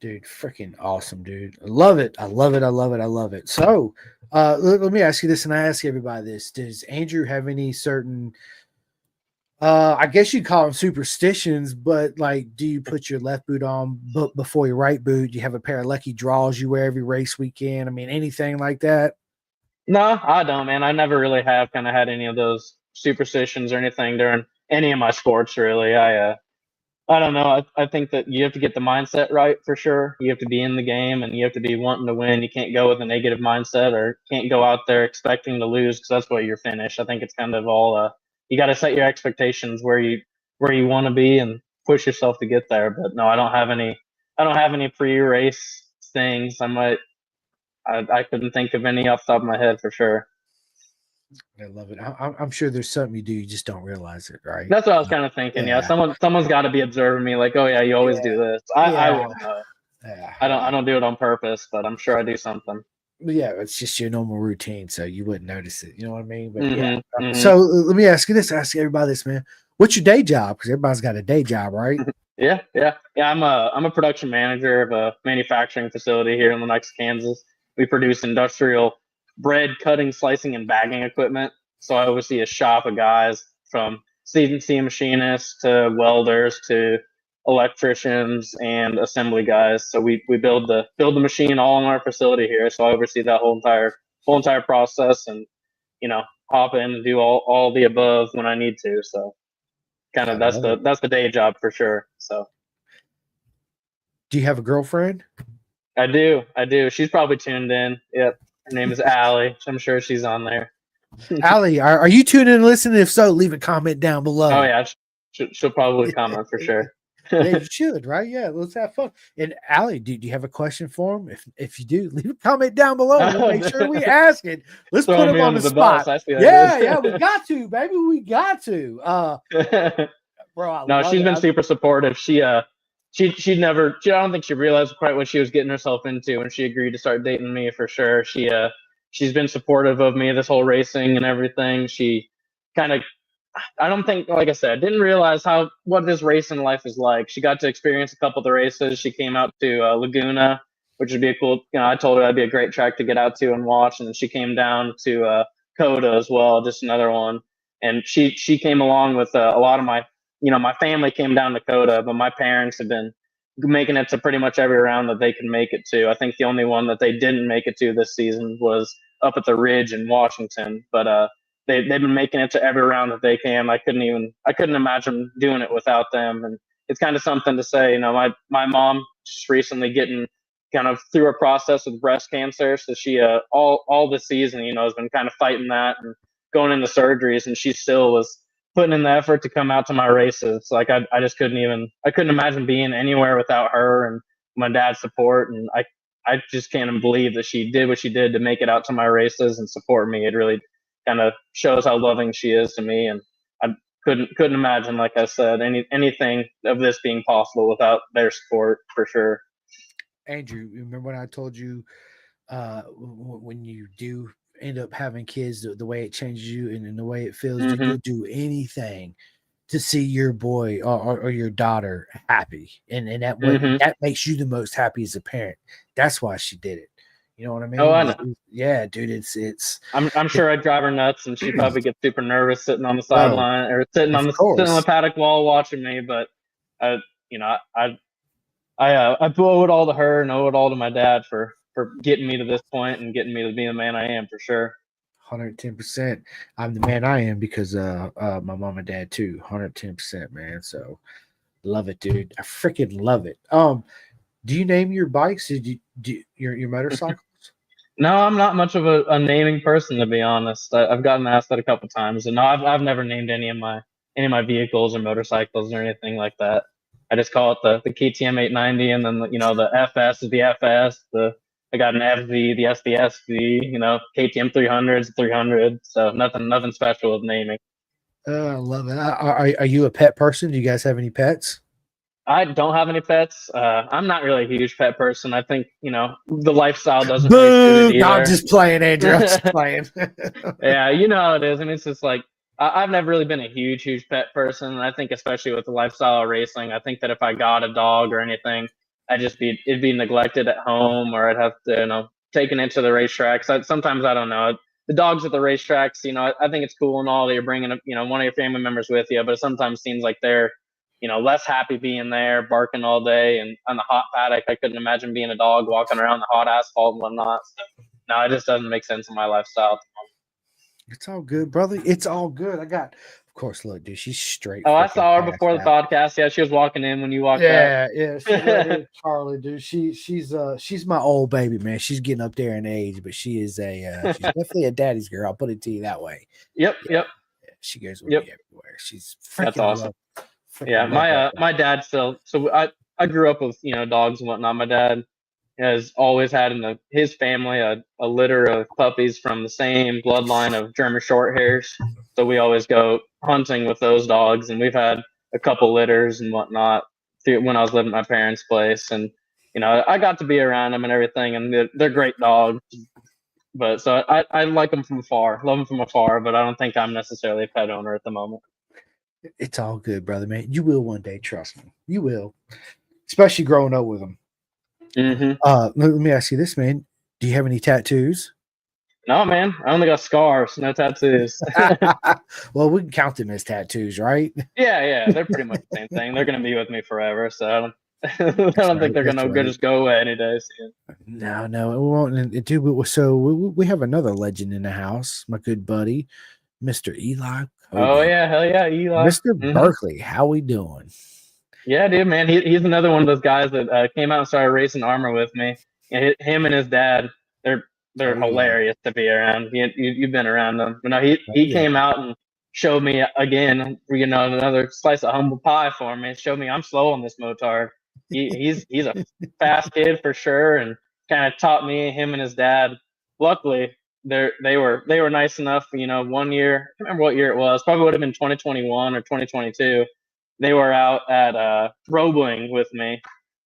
Dude, freaking awesome, dude. I love it. I love it. I love it. I love it. So let me ask you this, and I ask everybody this. Does Andrew have any certain I guess you call them superstitions, but like, do you put your left boot on before your right boot? Do you have a pair of lucky draws you wear every race weekend? I mean, anything like that? No, I don't, man. I never really have kind of had any of those superstitions or anything during any of my sports, really. I don't know. I think that you have to get the mindset right for sure. You have to be in the game and you have to be wanting to win. You can't go with a negative mindset or can't go out there expecting to lose because that's where you're finished. I think it's kind of all you got to set your expectations where you want to be and push yourself to get there. But no, I don't have any. I don't have any pre-race things. I couldn't think of any off the top of my head for sure. I love it. I'm sure there's something you do, you just don't realize it, right? That's what I was kind of thinking. Yeah, Yeah, someone's got to be observing me. Like, oh yeah, you always yeah, do this. I yeah, wouldn't know. yeah, I don't yeah. I don't do it on purpose, but I'm sure I do something. Yeah, it's just your normal routine, so you wouldn't notice it. You know what I mean? But yeah. Mm-hmm. Mm-hmm. So let me ask you this. Ask everybody this, man. What's your day job? Because everybody's got a day job, right? Yeah. I'm a production manager of a manufacturing facility here in Lenexa, Kansas. We produce industrial bread cutting, slicing, and bagging equipment. So I oversee a shop of guys from CNC machinists to welders to electricians and assembly guys. So we build the machine all in our facility here. So I oversee that whole entire process and hop in and do all the above when I need to. So kind I of that's love the it. that's the day job for sure. So Do you have a girlfriend? I do. She's probably tuned in. Yep. Her name is Allie. I'm sure she's on there. Allie, are you tuning in and listening? If so, leave a comment down Oh below. yeah, she'll probably comment for sure. Yeah, you should, right? Yeah, let's have fun. And Allie, do you have a question for him? If you do, leave a comment down below. We'll make sure we ask it. Let's put Throwing him me on under the the bus. spot. I see how Yeah, it yeah, we got to, baby. We got to. is. Bro, I No, love she's it. been super supportive. She never I don't think she realized quite what she was getting herself into when she agreed to start dating me for sure. She's been supportive of me this whole racing and everything. She kind of I don't think, like I said, didn't realize what this racing life is like. She got to experience a couple of the races. She came out to Laguna, which would be a cool. I told her that'd be a great track to get out to and watch. And then she came down to Coda as well, just another one. And she came along with a lot of my family came down to Coda, but my parents have been making it to pretty much every round that they can make it to. I think the only one that they didn't make it to this season was up at the Ridge in Washington, but they've been making it to every round that they can. I couldn't imagine doing it without them. And it's kind of something to say. My mom just recently getting kind of through a process with breast cancer, so she all this season has been kind of fighting that and going into surgeries, and she still was putting in the effort to come out to my races. Like I just I couldn't imagine being anywhere without her and my dad's support. And I just can't believe that she did what she did to make it out to my races and support me. It really kind of shows how loving she is to me. And I couldn't imagine, like I said, anything of this being possible without their support for sure. Andrew, remember when I told you when you do end up having kids, the way it changes you and the way it feels, Mm-hmm. you'll do anything to see your boy or your daughter happy, and Mm-hmm. that makes you the most happy as a parent. That's why she did it. You know what I Oh, I mean? know. Yeah, dude. I'm It, sure I'd drive her nuts, and she'd probably get super nervous sitting on the bro. sideline or sitting Of sitting on the course, paddock wall watching me. But I, you know, I owe it all to her and owe it all to my dad for getting me to this point and getting me to be the man I am for sure. 110%. I'm the man I am because my mom and dad too. 110%, man. So love it, dude. I freaking love it. Do you name your bikes? Did you do your motorcycles? No, I'm not much of a naming person to be honest. I've gotten asked that a couple times, and no, I've never named any of my vehicles or motorcycles or anything like that. I just call it the KTM 890, and then the FS is the FS. I got an FV, the SVSV. KTM 300s 300. So nothing special with naming. I love it. Are you a pet person? Do you guys have any pets? I don't have any pets. I'm not really a huge pet person. I think the lifestyle doesn't really suit it Boo! No, I'm either. just playing, Andrew. I'm just playing. Yeah, you know how it is. I mean, it's just like I've never really been a huge pet person. And I think especially with the lifestyle of racing, I think that if I got a dog or anything, it'd be neglected at home, or I'd have to taken it to the racetracks. Sometimes I don't know. The dogs at the racetracks, I think it's cool and all that you're bringing one of your family members with you, but it sometimes seems like they're less happy being there, barking all day, and on the hot paddock. I couldn't imagine being a dog walking around the hot asphalt and whatnot. So, no, it just doesn't make sense in my lifestyle. It's all good, brother. It's all good. Of course, look, dude, she's straight Oh, I freaking saw her passed before the out. podcast. Yeah, she was walking in when you walked out. Yeah, she right here, Charlie, dude. She's my old baby, man. She's getting up there in age, but she is she's definitely a daddy's girl. I'll put it to you that way. Yep, Yeah, yep, yeah, she goes with yep. me everywhere. She's That's freaking awesome. love, Yeah, freaking love that my thing. dad still. So I grew up with dogs and whatnot. My dad has always had in his family a litter of puppies from the same bloodline of German short hairs. So we always go hunting with those dogs, and we've had a couple litters and whatnot when I was living at my parents' place. And I got to be around them and everything, and they're great dogs. But so I like them from afar, love them from afar, but I don't think I'm necessarily a pet owner at the moment. It's all good, brother, man. You will one day, trust me. You will, especially growing up with them. Hmm. Let me ask you this, man. Do you have any tattoos? No, man, I only got scars, no tattoos. Well, we can count them as tattoos, right? Yeah, they're pretty much the same thing. They're gonna be with me forever, so I don't, I That's don't think right. they're That's gonna right. just go away any day soon. No, it won't. Dude, so we have another legend in the house, my good buddy, Mr. Eli Oh Cody. yeah, hell yeah, Eli. Mr. Hmm. Berkley, how we doing? Yeah, dude, man, he's another one of those guys that came out and started racing armor with me. And him and his dad, they're they're Oh yeah. hilarious to be around. You've been around them. But no, Oh he yeah. came out and showed me again, another slice of humble pie for me. Showed me I'm slow on this motard. He's a fast kid for sure, and kind of taught me, him and his dad. Luckily, they were nice enough. 1 year, I can't remember what year it was. Probably would have been 2021 or 2022. They were out at Roebling with me,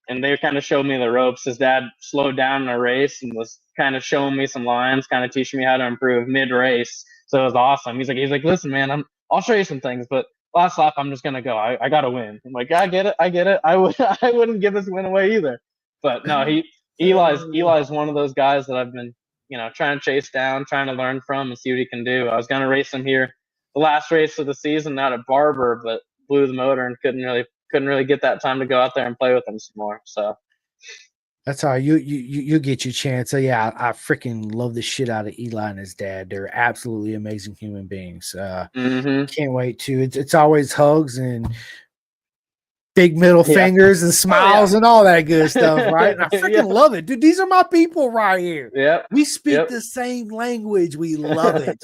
and they kind of showed me the ropes. His dad slowed down in a race and was kind of showing me some lines, kind of teaching me how to improve mid race. So it was awesome. He's like, listen, man, I'll show you some things, but last lap I'm just gonna go. I gotta win. I'm like, I get it. I wouldn't give this win away either. But no, Eli's one of those guys that I've been trying to chase down, trying to learn from and see what he can do. I was gonna race him here the last race of the season out at Barber, but blew the motor and couldn't really get that time to go out there and play with him some more. So That's all right. You get your chance. So yeah, I freaking love the shit out of Eli and his dad. They're absolutely amazing human beings. Can't wait to. It's always hugs and big middle fingers and smiles and all that good stuff, right? And I freaking love it, dude. These are my people right here. Yeah, we speak the same language. We love it,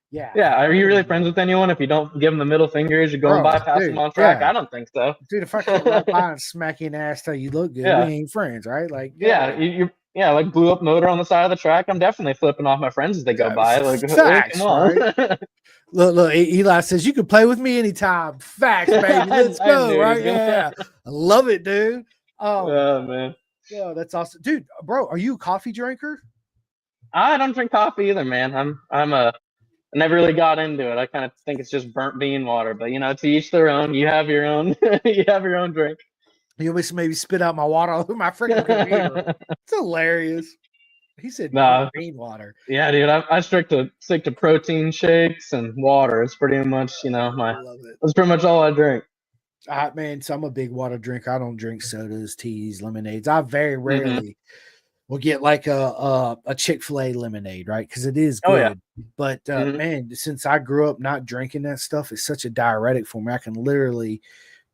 Yeah. Yeah. Are you really friends with anyone if you don't give them the middle finger as you're going by past them on track? I don't think so. Dude, if I can't run by and smack you in the ass till you look good, we ain't friends, right? Like, you like blew up motor on the side of the track. I'm definitely flipping off my friends as they go by. Like, facts, come on. Right? Look, Eli says you can play with me anytime. Facts, baby. Let's go, right? Yeah. I love it, dude. Oh man. Yeah, that's awesome. Dude, bro, are you a coffee drinker? I don't drink coffee either, man. I never really got into it. I kind of think it's just burnt bean water, but to each their own. You have your own you have your own drink. You always maybe spit out my water all over my freaking computer. It's hilarious. He said no bean water. Yeah, dude. I stick to protein shakes and water. It's pretty much, that's pretty much all I drink. Man, so I'm a big water drinker. I don't drink sodas, teas, lemonades. I very rarely will get like a Chick-fil-A lemonade, right? Because it is good. Oh, yeah. But man, since I grew up not drinking that stuff, it's such a diuretic for me. I can literally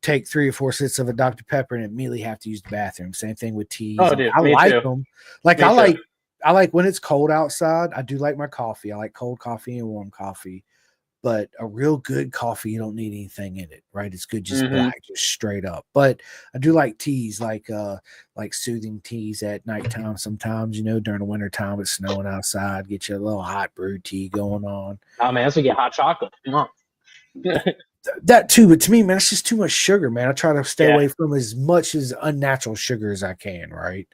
take 3 or 4 sips of a Dr. Pepper and immediately have to use the bathroom. Same thing with teas. Oh, dude, I like too. them. Like I like when it's cold outside. I do like my coffee. I like cold coffee and warm coffee. But a real good coffee, you don't need anything in it, right? It's good just black, just straight up. But I do like teas, like soothing teas at nighttime sometimes, during the winter time, it's snowing outside, get you a little hot brewed tea going on. Oh man, so get hot chocolate. Come on. That too, but to me, man, it's just too much sugar, man. I try to stay away from as much as unnatural sugar as I can, right?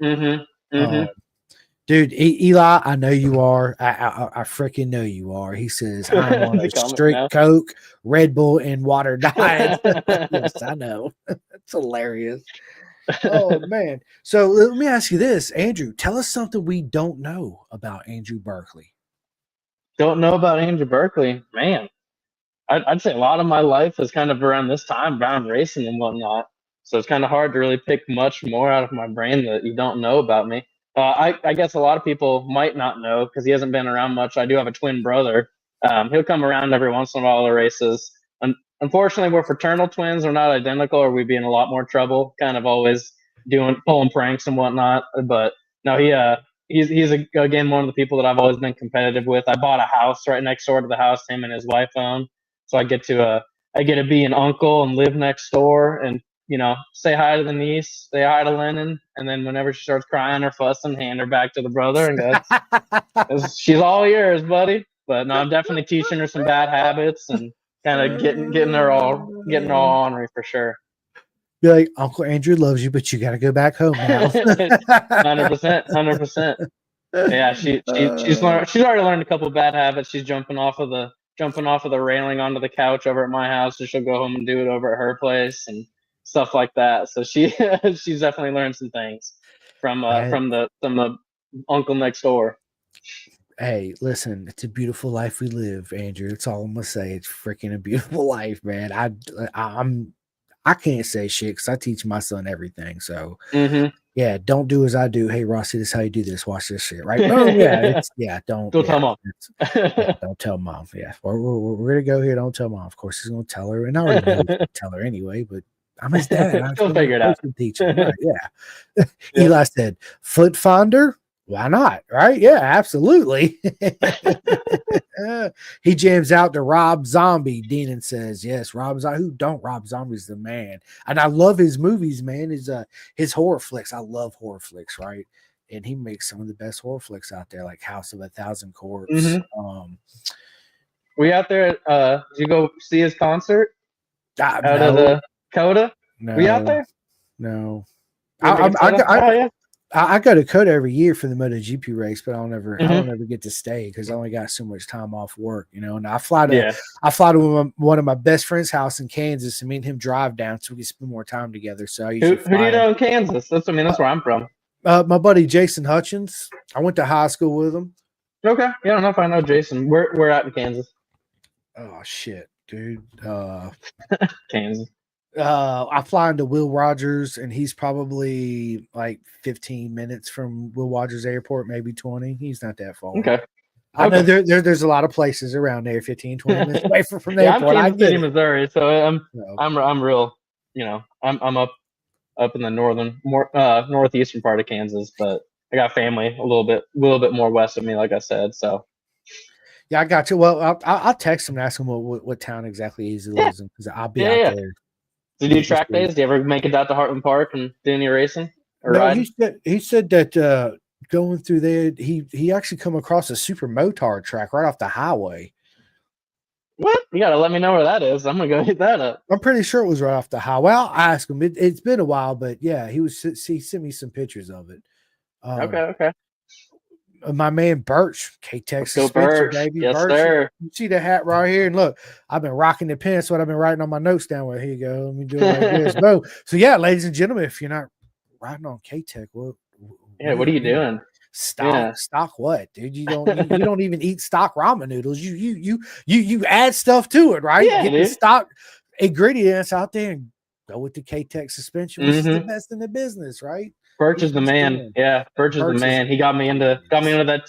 Dude, Eli, I know you are. I freaking know you are. He says, I'm on a strict Coke, Red Bull, and water diet. Yes, I know. That's hilarious. Oh, man. So let me ask you this, Andrew. Tell us something we don't know about Andrew Berkley. Don't know about Andrew Berkley? Man, I'd say a lot of my life is kind of around this time, around racing and whatnot. So it's kind of hard to really pick much more out of my brain that you don't know about me. I guess a lot of people might not know because he hasn't been around much. I do have a twin brother. He'll come around every once in a while to races. Unfortunately, we're fraternal twins. We're not identical, or we'd be in a lot more trouble. Kind of always pulling pranks and whatnot. But no, he's again one of the people that I've always been competitive with. I bought a house right next door to the house him and his wife own, so I get to be an uncle and live next door and say hi to the niece, say hi to Lennon, and then whenever she starts crying or fussing, hand her back to the brother and go, she's all yours, buddy. But no, I'm definitely teaching her some bad habits and kind of getting her all ornery for sure. Be like, Uncle Andrew loves you, but you got to go back home now. 100%. Yeah, she's already learned a couple of bad habits. She's jumping off of the railing onto the couch over at my house, so she'll go home and do it over at her place and stuff like that. So she's definitely learned some things from the uncle next door. Hey, listen, it's a beautiful life we live, Andrew. That's all I'm gonna say. It's freaking a beautiful life, man. I can't say shit because I teach my son everything. So yeah, don't do as I do. Hey, Rossi, this is how you do this. Watch this shit, right? Oh yeah, don't tell mom. Don't tell mom. Yeah, we're gonna go here. Don't tell mom. Of course, he's gonna tell her, and I already know he's gonna tell her anyway. But I'm his dad. He'll figure it out. Teach him. Right, yeah. Eli said, "Foot finder." Why not? Right? Yeah, absolutely. He jams out to Rob Zombie. Deanon says, "Yes, Rob Zombie. Who don't? Rob Zombie's the man, and I love his movies, man. His horror flicks. I love horror flicks, right? And he makes some of the best horror flicks out there, like House of a Thousand Corpse. Mm-hmm. We out there. Did you go see his concert out of No, the Coda? We out no, there? no. Oh yeah. I go to Coda every year for the MotoGP race, but I don't Mm-hmm. ever get to stay because I only got so much time off work, And I Yeah. fly to one of my best friend's house in Kansas, and me and him drive down so we can spend more time together. So I Who usually do you fly him. know in Kansas? That's where I'm from. My buddy Jason Hutchins. I went to high school with him. Okay. Yeah, I don't know if I know Jason. We're out in Kansas. Oh shit, dude. Kansas. I fly into Will Rogers, and he's probably like 15 minutes from Will Rogers Airport, maybe 20. He's not that far. Okay. I know there's a lot of places around there, 15, 20 minutes away from the airport. I'm I Kansas get City, it. Missouri, so I'm real. I'm up in the northeastern part of Kansas, but I got family a little bit more west of me, like I said. So yeah, I got you. Well, I'll text him and ask him what town exactly he lives in because I'll be out there. Do you do track days? Do you ever make it out to Heartland Park and do any racing or No, riding? he said that going through there, he actually come across a super motard track right off the highway. What? You gotta let me know where that is. I'm gonna go hit that up. I'm pretty sure it was right off the highway. I'll ask him. It's been a while, but yeah, he sent me some pictures of it. Okay. My man Birch, K-Tech suspension, Birch. baby. Yes, Birch, sir. you see the hat right here, and look, I've been rocking the pen. That's what I've been writing on my notes down. Here you go. Let me do it like this. Boom. So yeah, ladies and gentlemen, if you're not riding on K-Tech, what are you doing? Stock what, dude? You don't even eat stock ramen noodles. You add stuff to it, right? Yeah, Get the stock ingredients out there and go with the K-Tech suspension, which is the best in the business, right? Birch is the man. Yeah, Birch is the man. He got me into that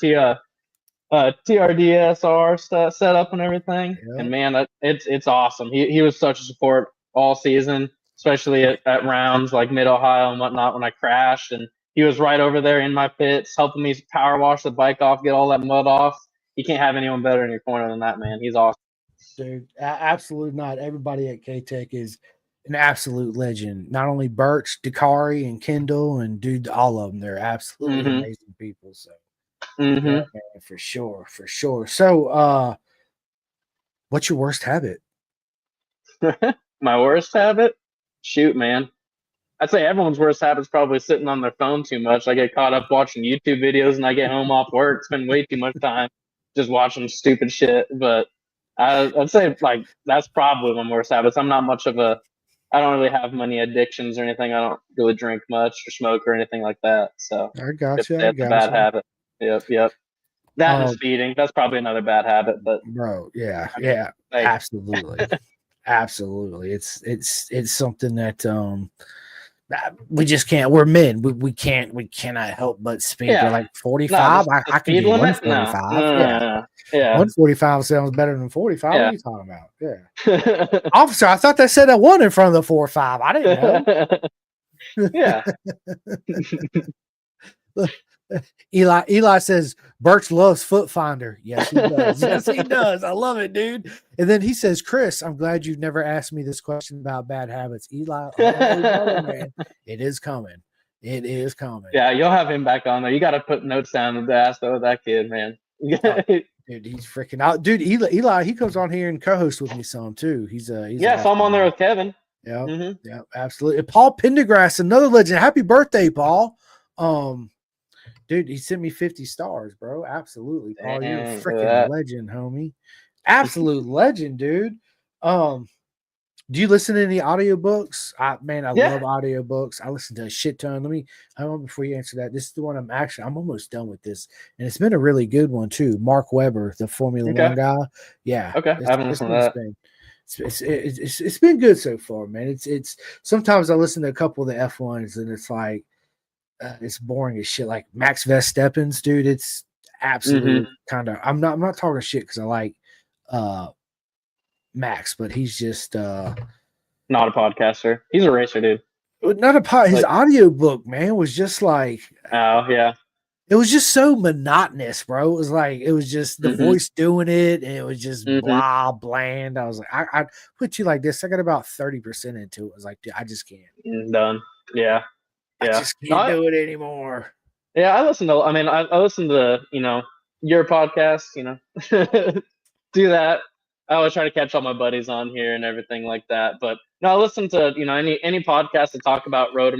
TRDSR setup and everything. Yeah. And man, it's awesome. He was such a support all season, especially at rounds like Mid Ohio and whatnot when I crashed. And he was right over there in my pits, helping me power wash the bike off, get all that mud off. You can't have anyone better in your corner than that man. He's awesome. Dude, absolutely not. Everybody at K-Tech is an absolute legend. Not only Birch, Dakari, and Kendall, and dude, all of them. They're absolutely amazing people. So, yeah, man, for sure. So, what's your worst habit? My worst habit? Shoot, man. I'd say everyone's worst habit is probably sitting on their phone too much. I get caught up watching YouTube videos, and I get home off work, spend way too much time just watching stupid shit. But I'd say like that's probably my worst habit. I'm not much of I don't really have many addictions or anything. I don't really drink much or smoke or anything like that. So I got you. That's a bad habit. Yep. That and speeding. That's probably another bad habit. But bro, yeah, absolutely, absolutely. It's something that we just can't. We're men. We cannot help but speed. Yeah. They're like 45. I can do 145. Yeah. 145 sounds better than 45. Yeah. What are you talking about? Yeah. Officer, I thought they said a 1 in front of the 4-5. I didn't know. Yeah. Eli says Birch loves Foot Finder. Yes, he does. Yes, he does. I love it, dude. And then he says, Chris, I'm glad you've never asked me this question about bad habits. Eli, man, it is coming. It is coming. Yeah, you'll have him back on there. You got to put notes down to ask that kid, man. Dude, he's freaking out. Dude, Eli, he comes on here and co-hosts with me some too. He's so I'm on there with Kevin. Yeah, yeah, absolutely. Paul Pendergrass, another legend. Happy birthday, Paul. Dude, he sent me 50 stars, bro. Absolutely, Paul. You're a freaking legend, homie. Absolute legend, dude. Do you listen to any audiobooks? I love audiobooks. I listen to a shit ton. Before you answer that, this is the one I'm almost done with this. And it's been a really good one too. Mark Webber, the Formula One guy. Yeah. Okay. I haven't listened to that. It's been good so far, man. It's sometimes I listen to a couple of the F1s and it's like, it's boring as shit. Like Max Verstappen's, dude. It's absolutely kind of. I'm not talking shit because I like Max, but he's just not a podcaster. He's a racer, dude. Not a pod. His audiobook, man, was just like. Oh yeah. it was just so monotonous, bro. It was like it was just the voice doing it, and it was just blah bland. I was like, I put you like this. I got about 30% into it. I was like, dude, I just can't. Done. Yeah. I Yeah. just can't do it anymore. Yeah, I listen to. I mean, I listen to your podcast. Do that. I always try to catch all my buddies on here and everything like that. But no, I listen to any podcast that talk about Moto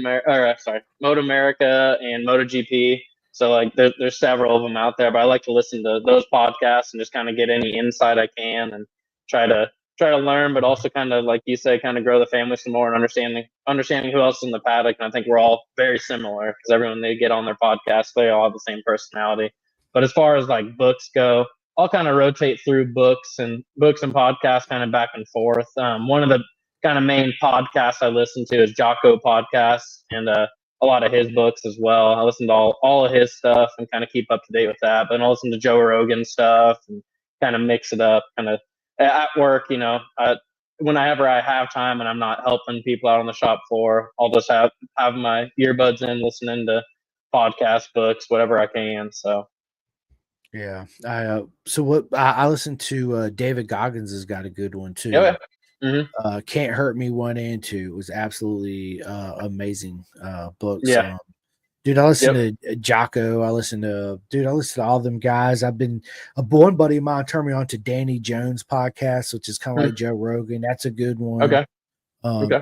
America and MotoGP. So like there's several of them out there, but I like to listen to those podcasts and just kind of get any insight I can and try to learn, but also kind of like you say, kind of grow the family some more and understanding who else is in the paddock. And I think we're all very similar because everyone they get on their podcast, they all have the same personality. But as far as like books go, I'll kind of rotate through books and podcasts kind of back and forth. One of the kind of main podcasts I listen to is Jocko Podcast and a lot of his books as well. I listen to all of his stuff and kind of keep up to date with that. But I listen to Joe Rogan stuff and kind of mix it up. Kind of at work, whenever I have time and I'm not helping people out on the shop floor, I'll just have my earbuds in, listening to podcasts, books, whatever I can. So. Yeah. I listened to David Goggins has got a good one too. Yeah. Mm-hmm. Can't Hurt Me 1 and 2. It was absolutely amazing books. Yeah. Dude, I listen to Jocko. I listen to all them guys. One buddy of mine turned me on to Danny Jones podcast, which is kind of like Joe Rogan. That's a good one. Okay. Okay.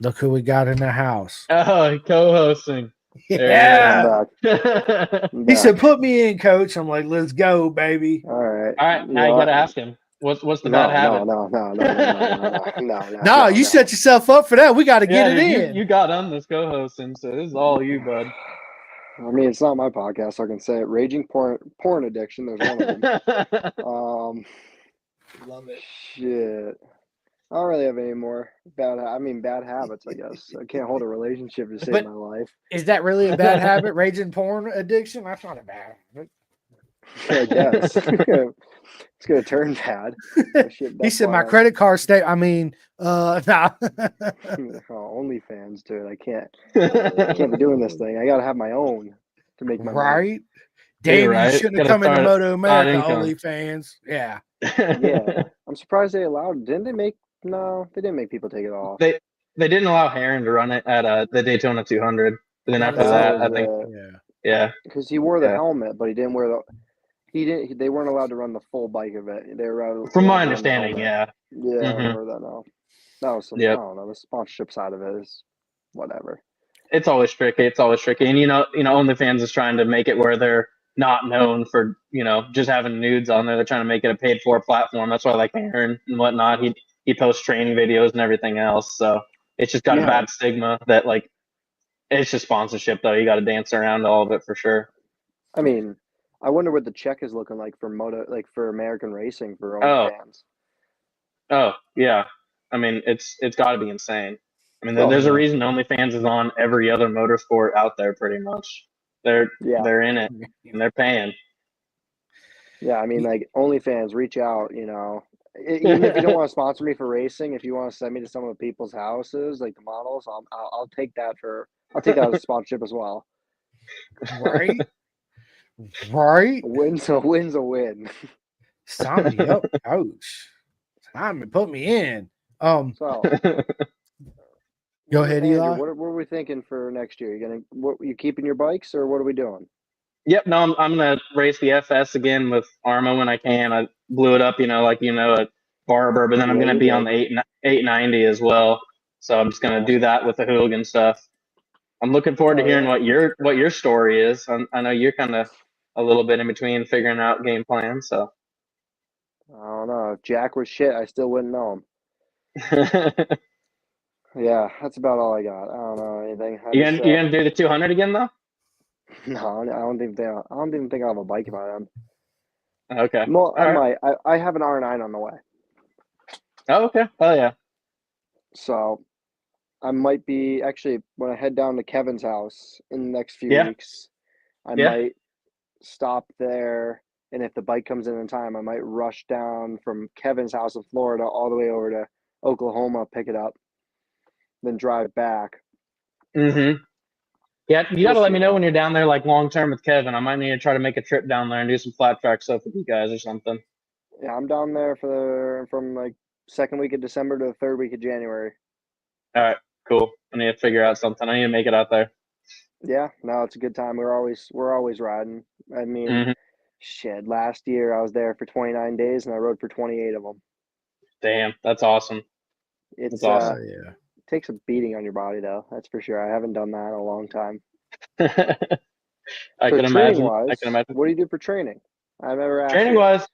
Look who we got in the house. Oh, co-hosting. Yeah. He said, "Put me in, coach." I'm like, "Let's go, baby." All right. Now you gotta ask him. What's the bad habit? No, you set yourself up for that. We got to get it in. You got on this co-hosting, so this is all you, bud. I mean, it's not my podcast, so I can say it. Raging porn addiction. There's one of them. Love it. Shit. I don't really have any more bad habits, I guess. I can't hold a relationship to save my life. Is that really a bad habit? Raging porn addiction? That's not a bad habit. I guess. It's going to turn bad. He said my credit card nah. OnlyFans, dude. I can't be doing this thing. I got to have my own to make my money. Damn, you shouldn't have come into MotoAmerica OnlyFans. Yeah. Yeah. I'm surprised they allowed. Didn't they make? No, they didn't make people take it off. They didn't allow Heron to run it at the Daytona 200. But then after that, I think. Yeah. Because he wore the helmet, but he didn't wear the. He didn't. They weren't allowed to run the full bike of it. They were. From my understanding, yeah. Yeah, I remember that now. That was some. I don't know. The sponsorship side of it is whatever. It's always tricky. And OnlyFans is trying to make it where they're not known for just having nudes on there. They're trying to make it a paid for platform. That's why like Aaron and whatnot. He posts training videos and everything else. So it's just got a bad stigma that like it's just sponsorship though. You got to dance around all of it for sure. I mean, I wonder what the check is looking like for for American racing for OnlyFans. Oh yeah, I mean it's got to be insane. I mean there's a reason OnlyFans is on every other motorsport out there pretty much. They're in it and they're paying. Yeah, I mean like OnlyFans, reach out. Even if you don't want to sponsor me for racing, if you want to send me to some of the people's houses, like the models, I'll take that as a sponsorship as well. Right. Right. A win's a win. Sign me up, coach. Put me in. So go ahead, Andrew, Eli. what are we thinking for next year? You keeping your bikes or what are we doing? Yep, no, I'm gonna race the FS again with Arma when I can. I blew it up, at Barber, but then I'm gonna be on the 890 as well. So I'm just gonna do that with the hooligan stuff. I'm looking forward to hearing what your story is. I know you're kind of a little bit in between figuring out game plan. So I don't know. If Jack was shit, I still wouldn't know him. Yeah, that's about all I got. I don't know anything. You gonna do the 200 again though? No, I don't even think I'll have a bike by then. Okay. Well, I have an R9 on the way. Oh, okay. Oh yeah. So I might be actually when I head down to Kevin's house in the next few weeks. I might stop there, and if the bike comes in time, I might rush down from Kevin's house in Florida all the way over to Oklahoma, pick it up, then drive back. Mm-hmm. Yeah, you got to We'll let see me know when about you're it. down there, like long term with Kevin. I might need to try to make a trip down there and do some flat track stuff with you guys or something. Yeah, I'm down there from like second week of December to the third week of January. All right, cool. I need to figure out something. I need to make it out there. Yeah, no, it's a good time. We're always riding. I mean, Hmm. shit. Last year I was there for 29 days and I rode for 28 of them. Damn, that's awesome. That's It's Oh awesome. yeah. takes a beating on your body though. That's for sure. I haven't done that in a long time. I For can training imagine. I can wise, imagine. what do you do for training? I've never asked Training you that. wise,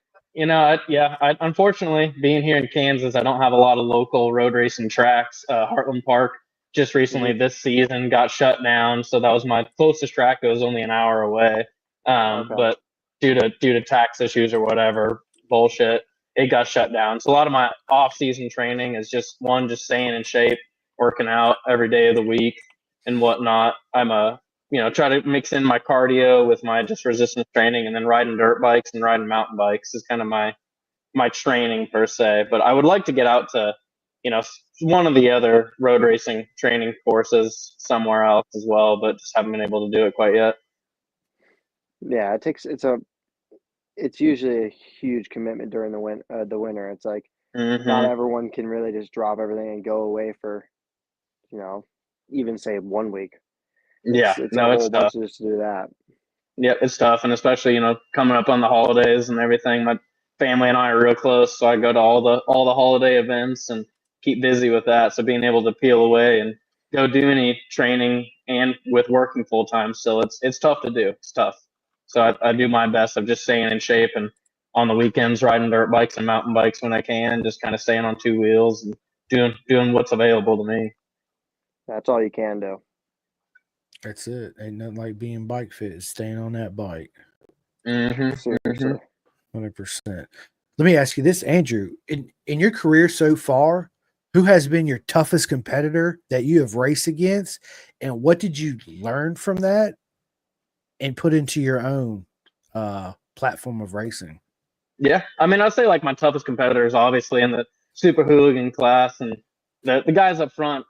unfortunately, being here in Kansas, I don't have a lot of local road racing tracks. Heartland Park just recently Hmm. this season got shut down, so that was my closest track. It was only an hour away, Okay. but due to tax issues or whatever bullshit, it got shut down. So a lot of my off season training is just staying in shape, working out every day of the week and whatnot. I'm a try to mix in my cardio with my just resistance training, and then riding dirt bikes and riding mountain bikes is kind of my training per se. But I would like to get out to, one of the other road racing training courses somewhere else as well, but just haven't been able to do it quite yet. Yeah, it's usually a huge commitment during the winter. It's like not Hmm. everyone can really just drop everything and go away for, you know, even say 1 week. Yeah, It's a no, it's whole tough. bunch just to do that. Yeah, it's tough, and especially coming up on the holidays and everything. My family and I are real close, so I go to all the holiday events and keep busy with that. So being able to peel away and go do any training and with working full time still, it's tough to do. It's tough. So I do my best of just staying in shape and on the weekends riding dirt bikes and mountain bikes when I can, just kind of staying on two wheels and doing what's available to me. That's all you can do. That's it. Ain't nothing like being bike fit. It's staying on that bike. Hmm. Hmm. Seriously. 100%. Let me ask you this, Andrew. In your career so far, who has been your toughest competitor that you have raced against, and what did you learn from that and put into your own platform of racing? Yeah, I mean, I'd say like my toughest competitors, obviously in the super hooligan class, and the guys up front.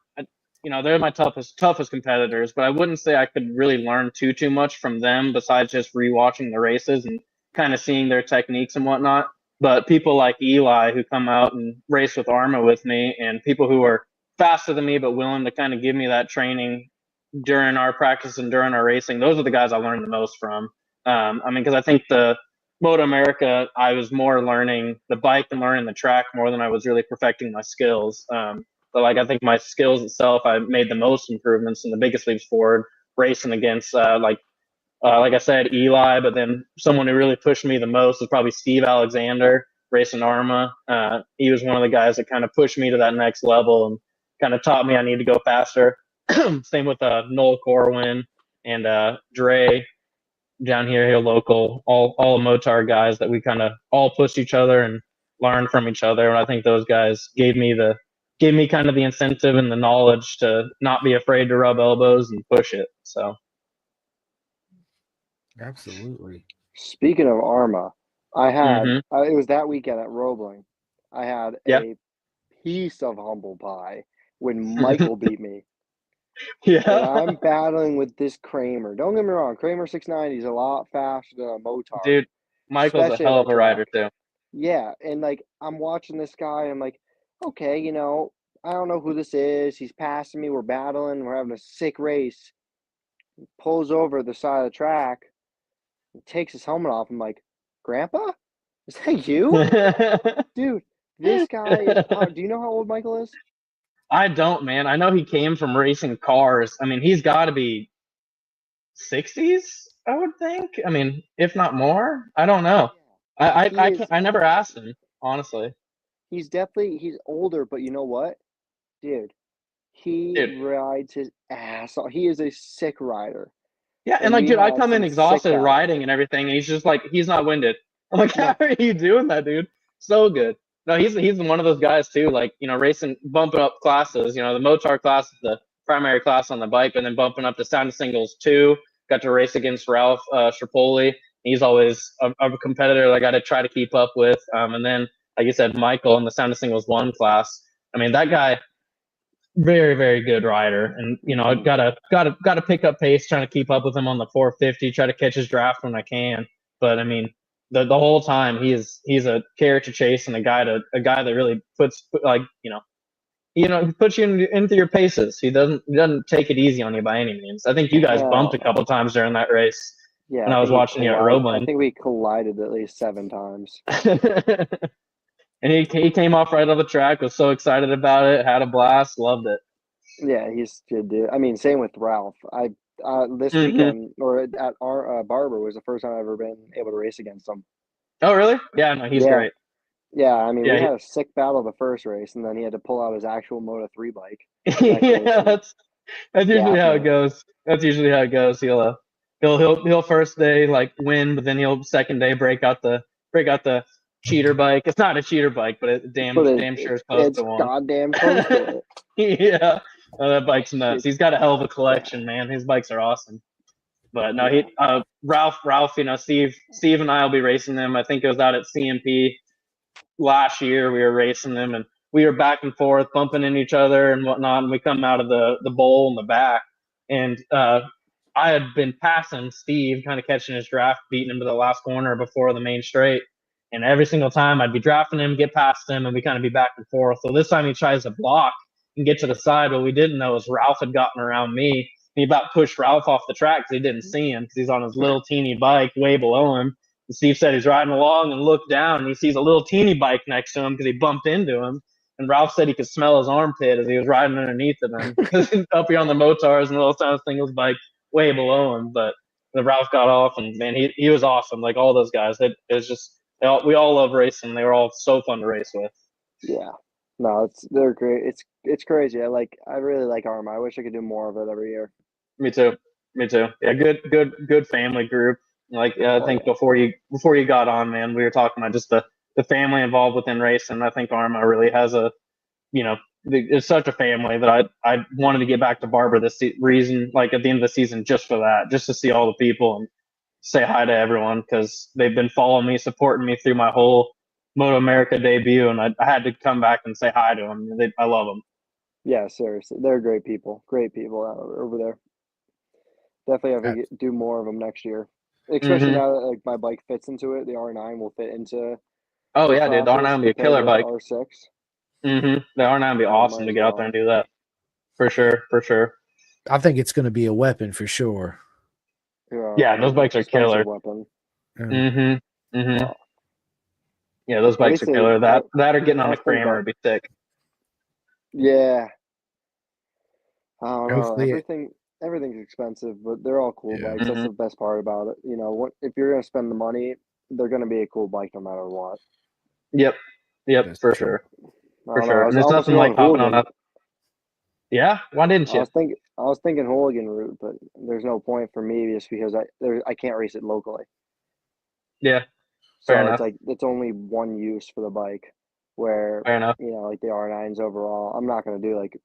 They're my toughest competitors. But I wouldn't say I could really learn too much from them besides just rewatching the races and kind of seeing their techniques and whatnot. But people like Eli who come out and race with Arma with me, and people who are faster than me but willing to kind of give me that training during our practice and during our racing, those are the guys I learned the most from. I mean, because I think the MotoAmerica, I was more learning the bike and learning the track more than I was really perfecting my skills. But like I think my skills itself, I made the most improvements and the biggest leaps forward racing against like I said, Eli. But then someone who really pushed me the most was probably Steve Alexander racing Arma. He was one of the guys that kind of pushed me to that next level and kind of taught me I need to go faster. Same with Noel Corwin and Dre down here local, all Motar guys that we kind of all pushed each other and learned from each other. And I think those guys gave me kind of the incentive and the knowledge to not be afraid to rub elbows and push it. So Absolutely. Speaking of Arma, hmm it was that weekend at Roebling. I had yeah. a piece of humble pie when Michael beat me. And Yeah. I'm battling with this Kramer. Don't get me wrong, Kramer 690 is a lot faster than a Motard, Dude, Michael's a especially at hell of that a rider track. too. Yeah, and like I'm watching this guy, and I'm like, okay, I don't know who this is. He's passing me. We're battling. We're having a sick race. He pulls over the side of the track, and takes his helmet off. I'm like, Grandpa, is that you, dude? This guy is. Do you know how old Michael is? I don't, man. I know he came from racing cars. I mean, he's got to be 60s, I would think. I mean, if not more. I don't know. He I is. can't, I never asked him, honestly. He's older, but you know what, dude? He Dude, rides his ass off. He is a sick rider, yeah, and and like, we dude, I had come in some sick exhausted battles. riding and everything, and he's just like, he's not winded. I'm like, how No, are you doing that, dude? So good. No, he's one of those guys too, like, racing, bumping up classes. The Motar class is the primary class on the bike, and then bumping up to sound singles two. Got to race against Ralph Strapoli. He's always a competitor that I got to try to keep up with. And then, like you said, Michael in the sound of singles one class. I mean, that guy, very, very good rider, and gotta pick up pace, trying to keep up with him on the 450, try to catch his draft when I can. But I mean, the whole time he's a carrot to chase and a guy that really puts puts you into your paces. He doesn't take it easy on you by any means. I think you guys bumped a couple times during that race Yeah, when I was watching you at Roebling. I think we collided at least 7 times. And he came off right on the track, was so excited about it, had a blast, loved it. Yeah, he's good dude. I mean, same with Ralph. This Mhm. weekend or at our Barber was the first time I've ever been able to race against him. Oh, really? Yeah, no, he's great. Yeah, I mean, Yeah, we had a sick battle the first race, and then he had to pull out his actual Moto3 bike. yeah, that's usually how it goes. That's usually how it goes. He'll first day like win, but then he'll second day break out the cheater bike. It's not a cheater bike, but it damn sure is close It's to one. goddamn close to it. Yeah, that bike's nuts. He's got a hell of a collection, man. His bikes are awesome. But no, Ralph, Steve and I will be racing them. I think it was out at CMP last year. We were racing them, and we were back and forth, bumping into each other and whatnot. And we come out of the bowl in the back, and I had been passing Steve, kind of catching his draft, beating him to the last corner before the main straight. And every single time I'd be drafting him, get past him, and we kind of be back and forth. So this time he tries to block and get to the side. What we didn't know is Ralph had gotten around me. He about pushed Ralph off the track because he didn't see him because he's on his little teeny bike way below him. And Steve said he's riding along and looked down and he sees a little teeny bike next to him because he bumped into him. And Ralph said he could smell his armpit as he was riding underneath of him because up here on the motors and little Sound Singles bike way below him. But the Ralph got off and man, he was awesome. Like all those guys, it was just we all love racing. They were all so fun to race with. Yeah, no, they're great. It's crazy. I really like Arma. I wish I could do more of it every year. Me too. Yeah, good family group. Like I think before you got on, man, we were talking about just the family involved within racing. I think Arma really has it's such a family that I wanted to get back to Barber this reason, like at the end of the season, just for that, just to see all the people and say hi to everyone because they've been following me, supporting me through my whole MotoAmerica debut, and I had to come back and say hi to them. I love them. Yeah, seriously, they're great people over there. Definitely have to do more of them next year, especially now that like my bike fits into it. The R9 will fit into. Oh yeah, dude, the R9 will be a killer bike. R6. The R9 would be awesome to get out there and do that. For sure. I think it's going to be a weapon for sure. Yeah, those bikes are killer. Weapon. Yeah, those bikes are killer. That or getting on a Kramer would be sick. Yeah. I don't know. Everything's expensive, but they're all cool bikes. That's the best part about it. You know, if you're going to spend the money, they're going to be a cool bike no matter what. Yep, for sure. And it's nothing like hopping on up. Yeah, why didn't you? I was thinking Hooligan route, but there's no point for me just because I can't race it locally. Yeah, so it's like it's only one use for the bike. Where like the R9s overall, I'm not gonna do like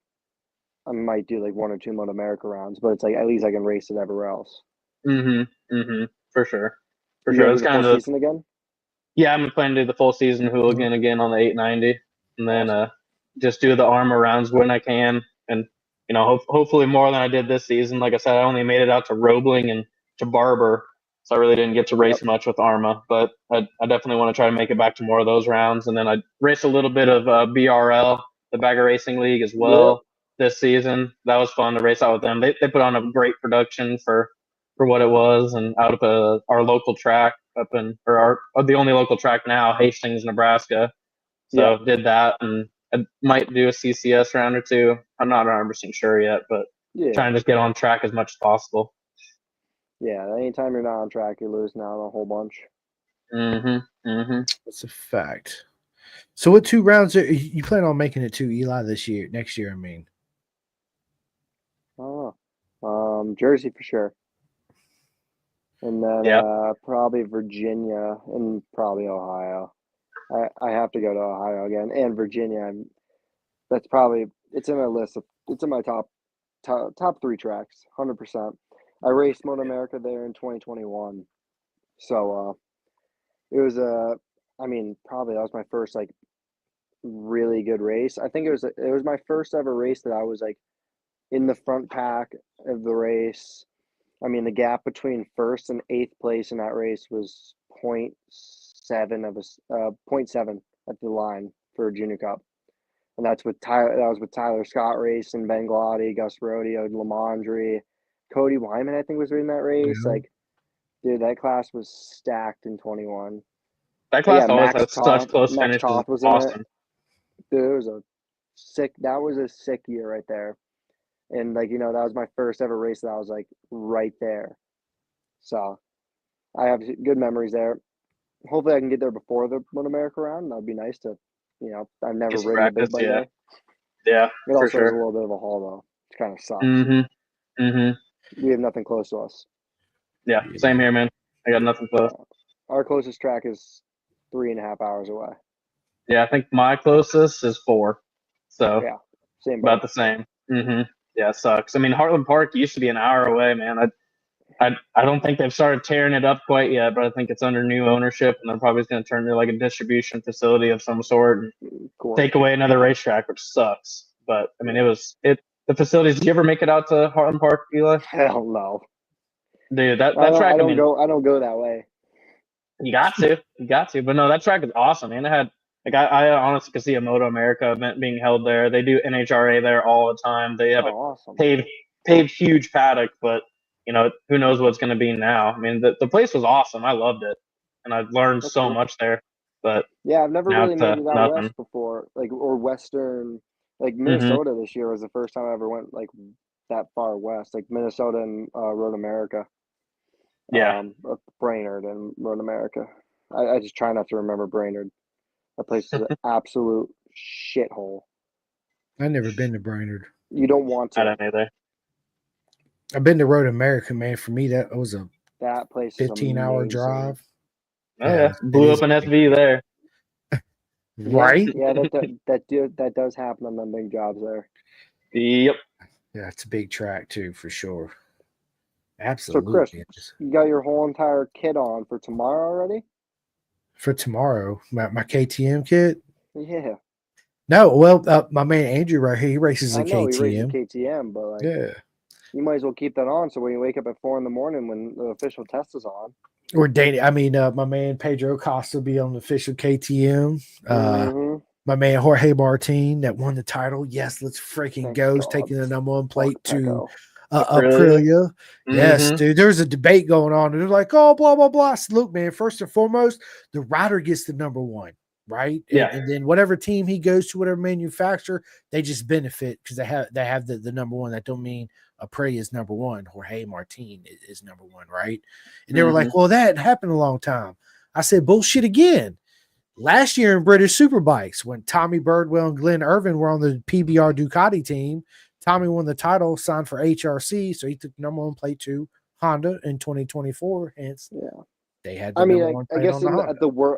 I might do like 1 or 2 MotoAmerica rounds, but it's like at least I can race it everywhere else. For sure. It's kind of season again. Yeah, I'm planning to do the full season Hooligan again on the 890, and then just do the Arma rounds when I can, and hopefully more than I did this season. Like I said, I only made it out to Roebling and to Barber, so I really didn't get to race much with Arma. But I definitely want to try to make it back to more of those rounds, and then I race a little bit of BRL, the Bagger Racing League, as well this season. That was fun to race out with them. They put on a great production for what it was, and out of our local track the only local track now, Hastings, Nebraska. So did that, and I might do a CCS round or two. I'm not 100% sure yet, but trying to just get on track as much as possible. Yeah, anytime you're not on track, you're losing out on a whole bunch. That's a fact. So what 2 rounds are you plan on making it to, Eli, next year, I mean? Jersey for sure. And then probably Virginia and probably Ohio. I have to go to Ohio again and Virginia. It's in my list it's in my top 3 tracks, 100%. I raced MotoAmerica there in 2021, so it was probably that was my first like really good race. I think it was my first ever race that I was like in the front pack of the race. I mean, the gap between first and eighth place in that race was 0.7 at the line for a Junior Cup, and that's with Tyler. That was with Tyler Scott racing, Ben Glotty, Gus Rodio, Lamondre, Cody Wyman. I think was in that race. Yeah. Like, dude, that class was stacked in 21. That But class yeah, always has such close Max finishes. Toth was in it. Awesome. Dude, that was a sick year right there. And like, that was my first ever race that I was like right there. So I have good memories there. Hopefully I can get there before the MotoAmerica round. That'd be nice to, I've never Get some ridden a practice, big bike yeah. there. Yeah, It for also has a sure. little bit of a haul though, which kind of sucks. We have nothing close to us. Yeah, same here, man. I got nothing close. Our closest track is 3.5 hours away. Yeah, I think my closest is 4. So Yeah, same about boat. the same. Yeah, it sucks. I mean, Heartland Park used to be an hour away, man. I don't think they've started tearing it up quite yet, but I think it's under new ownership, and they're probably going to turn it into like a distribution facility of some sort and take away another racetrack, which sucks. But I mean, the facilities. Did you ever make it out to Heartland Park, Eli? Hell no, Dude, that I track. don't go that way. You got to. But no, that track is awesome, man. It had like I honestly could see a MotoAmerica event being held there. They do NHRA there all the time. They have awesome. paved huge paddock, but who knows what's going to be now. I mean, the place was awesome. I loved it, and I learned so much there. But yeah, I've never really made it out nothing. west before, like or western. Like Minnesota this year was the first time I ever went like that far west, like Minnesota and Road America. Yeah, Brainerd and Road America. I just try not to remember Brainerd. That place is an absolute shithole. I've never been to Brainerd. You don't want to. I don't either. I've been to Road America, man. For me, that was a that place 15-hour drive. Oh yeah, blew up an SV there. Right? Yeah, that does happen on them big jobs there. Yep. Yeah, it's a big track too, for sure. Absolutely. So Chris, you got your whole entire kit on for tomorrow already? For tomorrow, my KTM kit? Yeah. No, well, my man Andrew right here, he races a KTM. I know he races KTM, but like, yeah, you might as well keep that on so when you wake up at 4 a.m. when the official test is on. Or Danny, my man Pedro Costa will be on the official KTM. My man Jorge Martin that won the title. Yes, let's freaking go. He's taking the number 1 plate to Aprilia. Yes, dude. There's a debate going on. They're like, oh, blah, blah, blah. So look, man, first and foremost, the rider gets the number 1, right? Yeah. And then whatever team he goes to, whatever manufacturer, they just benefit because they have the number 1. That don't mean Aprilia is number 1. Jorge Martin is number 1, right? And they were like, well, that happened a long time. I said, bullshit again. Last year in British Superbikes, when Tommy Birdwell and Glenn Irvin were on the PBR Ducati team, Tommy won the title, signed for HRC, so he took number 1 plate to Honda in 2024. Hence, they had the number 1 plate on the Honda.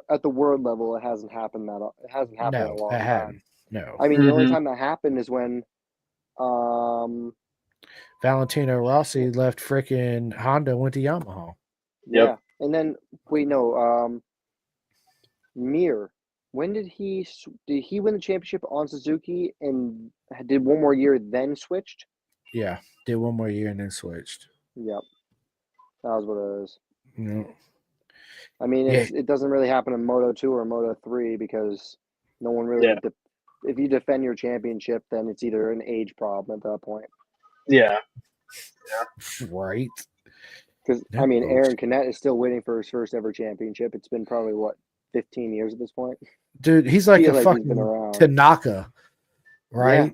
At the world level, it hasn't happened in a long time. No. I mean, the only time that happened is when Valentino Rossi left freaking Honda, went to Yamaha. Yeah, and then Mir. When did he win the championship on Suzuki and did one more year then switched? Yeah, did one more year and then switched. Yep, that was what it is. No. I mean, it doesn't really happen in Moto 2 or Moto 3 because no one really. If you defend your championship, then it's either an age problem at that point. Yeah. Right. Because I mean, Aaron Canet is still waiting for his first ever championship. It's been probably 15 years at this point. Dude, he's like a fucking Tanaka, right? Yeah.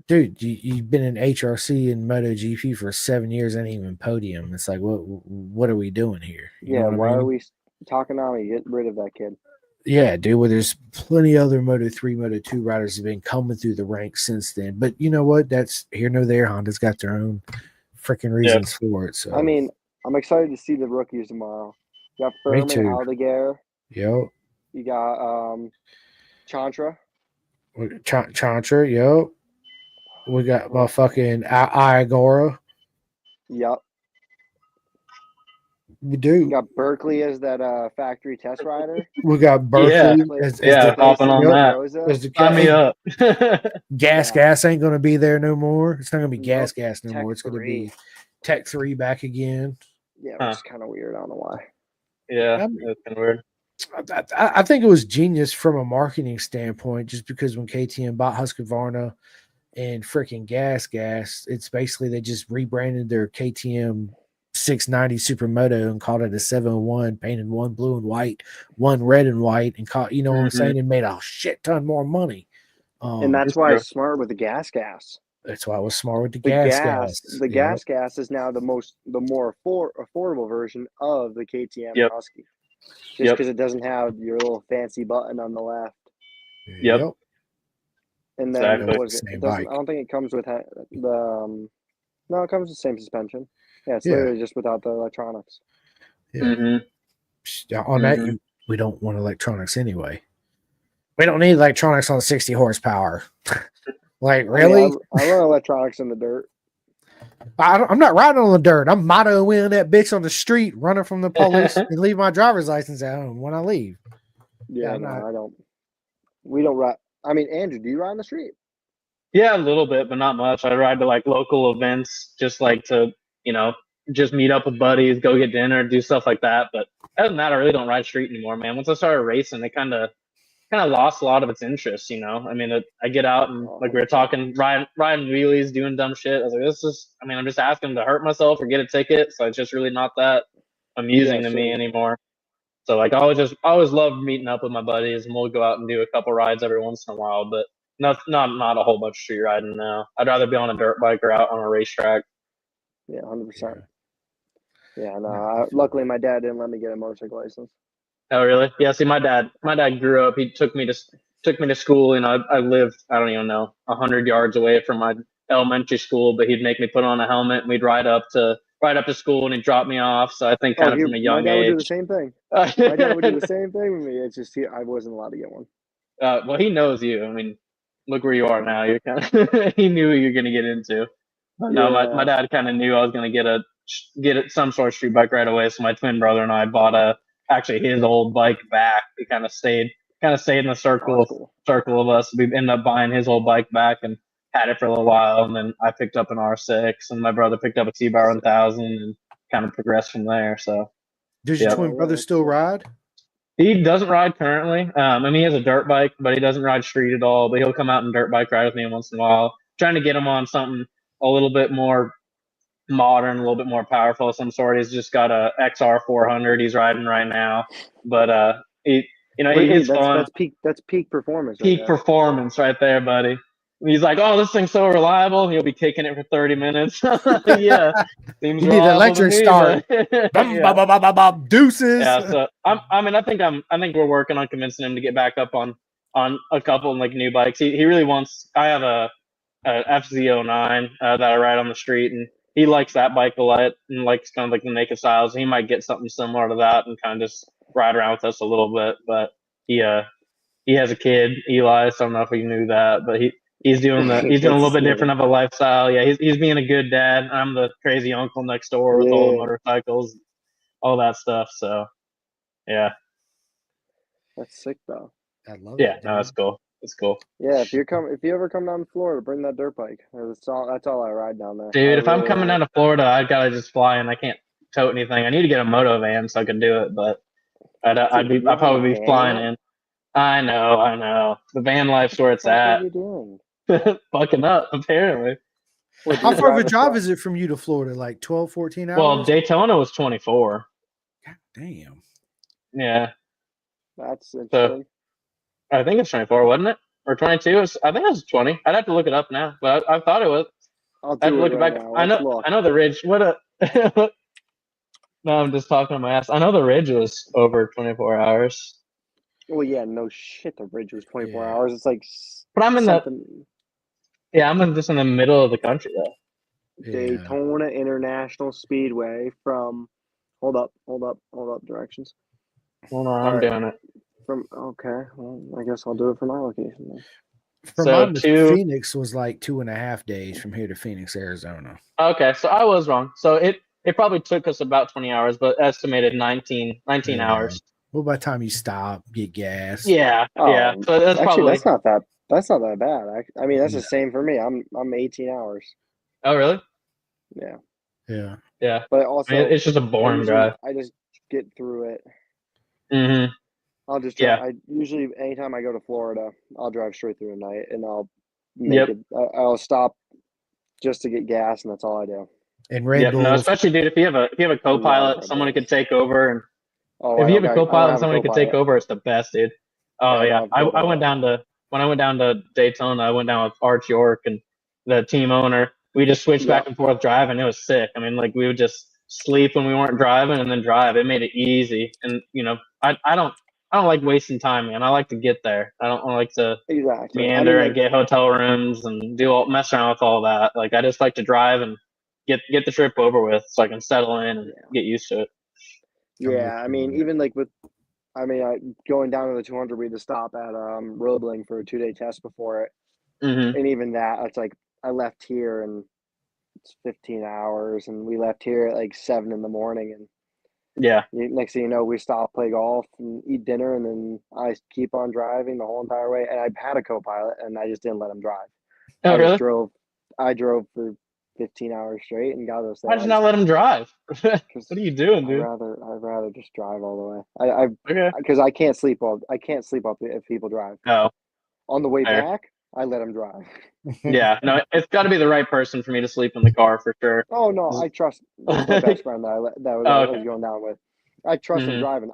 Dude, you've been in HRC and MotoGP for 7 years and even podium. It's like, what are we doing here? You know why are we talking on me? Get rid of that kid. Yeah, dude. Well, there's plenty other Moto 3, Moto 2 riders have been coming through the ranks since then. But you know what? That's here nor there. Honda's got their own freaking reasons for it. So I mean, I'm excited to see the rookies tomorrow. You got Furman, Aldeguer. Yep. You got Chantra. Chantra, yep. We got motherfucking Iagora. Yep. We do. We got Berkley as that factory test rider. We got Berkeley as the hopping on that. as the Sign me up. Gas ain't going to be there no more. It's not going to be gas no Tech more. It's going to 3. be Tech 3 back again. Yeah, which is kind of weird. I don't know why. Yeah, that's kind of weird. I think it was genius from a marketing standpoint, just because when KTM bought Husqvarna and freaking Gas, it's basically they just rebranded their KTM 690 Supermoto and called it a 701, painted one blue and white, one red and white, and caught, you know what I'm saying, and made a shit ton more money. And that's why it's smart with the gas. That's why I was smart with the gas. The gas is now the more affordable version of the KTM Husky. Just because it doesn't have your little fancy button on the left. Yep. And then what was it? I don't think it comes with the. No, it comes with the same suspension. Yeah, it's literally just without the electronics. Yeah. On that, we don't want electronics anyway. We don't need electronics on 60 horsepower. Like, really? I run electronics in the dirt. I'm not riding on the dirt. I'm motoing that bitch on the street, running from the police, and leave my driver's license at home when I leave. Yeah, I don't. We don't ride. I mean, Andrew, do you ride on the street? Yeah, a little bit, but not much. I ride to like local events, just like to, just meet up with buddies, go get dinner, do stuff like that. But other than that, I really don't ride street anymore, man. Once I started racing, it kind of lost a lot of its interest, I mean, I get out and like we were talking, riding wheelies, doing dumb shit. I was like, I'm just asking to hurt myself or get a ticket. So it's just really not that amusing to me anymore. So like I always loved meeting up with my buddies, and we'll go out and do a couple rides every once in a while, but not a whole bunch of street riding now. I'd rather be on a dirt bike or out on a racetrack. Yeah, 100%. Yeah, no. Luckily, my dad didn't let me get a motorcycle license. Oh, really? Yeah. See, my dad grew up. He took me to school. I lived, I don't even know, 100 yards away from my elementary school, but he'd make me put on a helmet and we'd ride up to school and he'd drop me off. So I think from a young age. My dad would do the same thing. My dad would do the same thing with me. It's just I wasn't allowed to get one. Well, he knows you. I mean, look where you are now. You're kind of he knew what you're going to get into. But no, my dad kind of knew I was going to get some sort of street bike right away. So my twin brother and I bought actually his old bike back. We kind of stayed in the circle of us. We ended up buying his old bike back and had it for a little while. And then I picked up an R6 and my brother picked up a T-Bar 1000 and kind of progressed from there. So does your twin brother still ride? He doesn't ride currently. He has a dirt bike, but he doesn't ride street at all. But he'll come out and dirt bike ride with me once in a while. Trying to get him on something a little bit more modern, a little bit more powerful of some sort. He's just got a XR 400 he's riding right now. But it's fun. That's peak performance. Peak performance right there, buddy. He's like, oh, this thing's so reliable. He'll be kicking it for 30 minutes. Yeah. Seems you need an electric start. Deuces. Yeah, so I think we're working on convincing him to get back up on a couple like new bikes. He really wants. I have a FZ09 that I ride on the street, and he likes that bike a lot and likes kind of like the naked styles. He might get something similar to that and kind of just ride around with us a little bit. But he has a kid, Eli. So I don't know if you knew that, but he's doing a little bit different of a lifestyle. Yeah, he's being a good dad. I'm the crazy uncle next door with all the motorcycles, all that stuff. So yeah, that's sick though. I love it. No, that's cool. It's cool. Yeah, if you ever come down to Florida, bring that dirt bike. That's all I ride down there. Dude, if I'm coming down to Florida, I gotta just fly and I can't tote anything. I need to get a moto van so I can do it, but I'd probably be flying in. I know. The van life's where it's at. What are you doing? Fucking up, apparently. How far of a drive is it from you to Florida? Like 12, 14 hours? Well, Daytona was 24. God damn. Yeah. That's interesting. So, I think it's 24, wasn't it? Or 22? I think it was 20. I'd have to look it up now, but I thought it was. I'll do it right now. I know the Ridge. No, I'm just talking to my ass. I know the Ridge was over 24 hours. Well, yeah, no shit. The Ridge was 24 hours. It's like. But I'm just in the middle of the country though. Daytona International Speedway from. Hold up. Directions. Hold on, I'm doing it. Okay, well, I guess I'll do it from my location then. From Phoenix was like 2.5 days from here to Phoenix, Arizona. Okay, so I was wrong. So it it probably took us about 20 hours, but estimated 19 hours. Well, by the time you stop, get gas. Yeah. Yeah. So that's actually, probably. that's not that bad. I mean, that's the same for me. I'm 18 hours. Oh, really? Yeah. Yeah. Yeah. But also, I mean, it's just a boring drive. I just get through it. Mm-hmm. I'll just drive. I usually, anytime I go to Florida, I'll drive straight through the night, and I'll make it. I'll stop just to get gas, and that's all I do. And Red Bulls. No, especially, dude, if you have a co-pilot, someone who could take over, and if you have a co-pilot and someone who could take over, it's the best, dude. Oh yeah, I went down to when I went down to Daytona, I went down with Arch York and the team owner. We just switched back and forth driving. It was sick. I mean, like we would just sleep when we weren't driving and then drive. It made it easy. And I don't like wasting time, man. I like to get there. I don't like to meander and get hotel rooms and mess around with all that. Like I just like to drive and get the trip over with so I can settle in and get used to it. Yeah, I mean, even like going down to the 200, we had to stop at Roebling for a 2-day test before it. Mm-hmm. And even that, it's like I left here and it's 15 hours, and we left here at like 7 in the morning, and next thing you know, we stop, play golf, and eat dinner, and then I keep on driving the whole entire way. And I had a co-pilot, and I just didn't let him drive. Oh, really? I drove for 15 hours straight and got those things. Why'd you not let him drive? What are you doing, dude? I'd rather just drive all the way. Because I can't sleep up if people drive. Oh. On the way back, I let him drive. Yeah, no, it's got to be the right person for me to sleep in the car for sure. Oh no, I trust my best friend I was going down with. I trust him driving.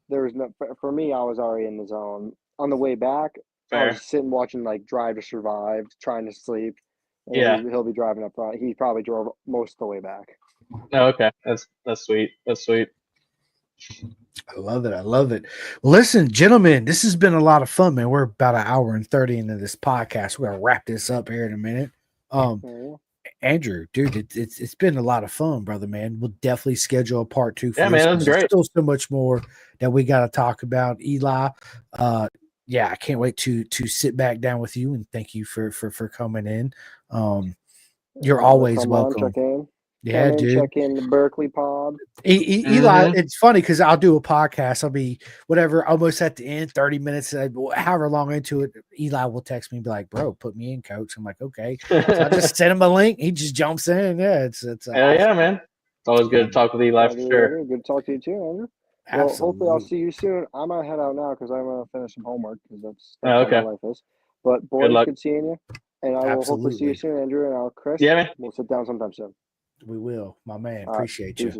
There was no, for me, I was already in the zone. On the way back, I was sitting watching like Drive to Survive, trying to sleep. And he'll be driving up front. He probably drove most of the way back. Oh, okay, that's sweet. That's sweet. I love it. Listen, gentlemen, this has been a lot of fun, man. We're about an hour and 30 into this podcast. We're gonna wrap this up here in a minute. Andrew, dude, it's been a lot of fun, brother, man. We'll definitely schedule a part 2 for this. Man, that's great. There's still so much more that we got to talk about. Eli, I can't wait to sit back down with you, and thank you for coming in. You're always welcome. Yeah, dude. Check in the Berkley pod. Eli, it's funny because I'll do a podcast. I'll be almost at the end, 30 minutes, however long into it. Eli will text me and be like, "Bro, put me in, coach." I'm like, "Okay." So I just send him a link. He just jumps in. Yeah, it's yeah, man. It's always good to talk with Eli for sure. Good to talk to you too, Andrew. Well, hopefully I'll see you soon. I'm gonna head out now because I'm gonna finish some homework because that's what my life is. But boys, good seeing you, and I will hopefully see you soon, Andrew, and I'll Chris. Yeah, man. We'll sit down sometime soon. We will, my man. Appreciate you.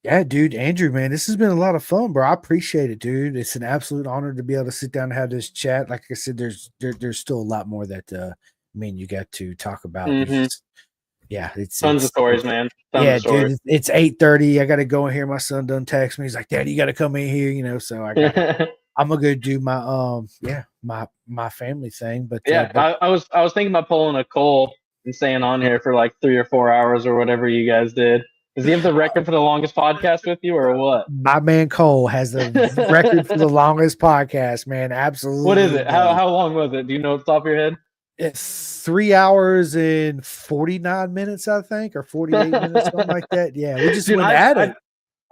Yeah, dude, Andrew, man, this has been a lot of fun, bro. I appreciate it, dude. It's an absolute honor to be able to sit down and have this chat. Like I said, there's still a lot more that me and you got to talk about. It's tons of stories, man. Dude, it's 8:30. I got to go in here. My son done text me. He's like, "Daddy, you got to come in here," So I'm gonna go do my my family thing. But I was thinking about pulling a Cole and staying on here for like 3 or 4 hours or whatever you guys did. Does he have the record for the longest podcast with you or what? My man Cole has the record for the longest podcast, man. Absolutely. What is it? How long was it? Do you know off the top of your head? It's 3 hours and 49 minutes, I think, or 48 minutes, something like that. Yeah, we just went at it.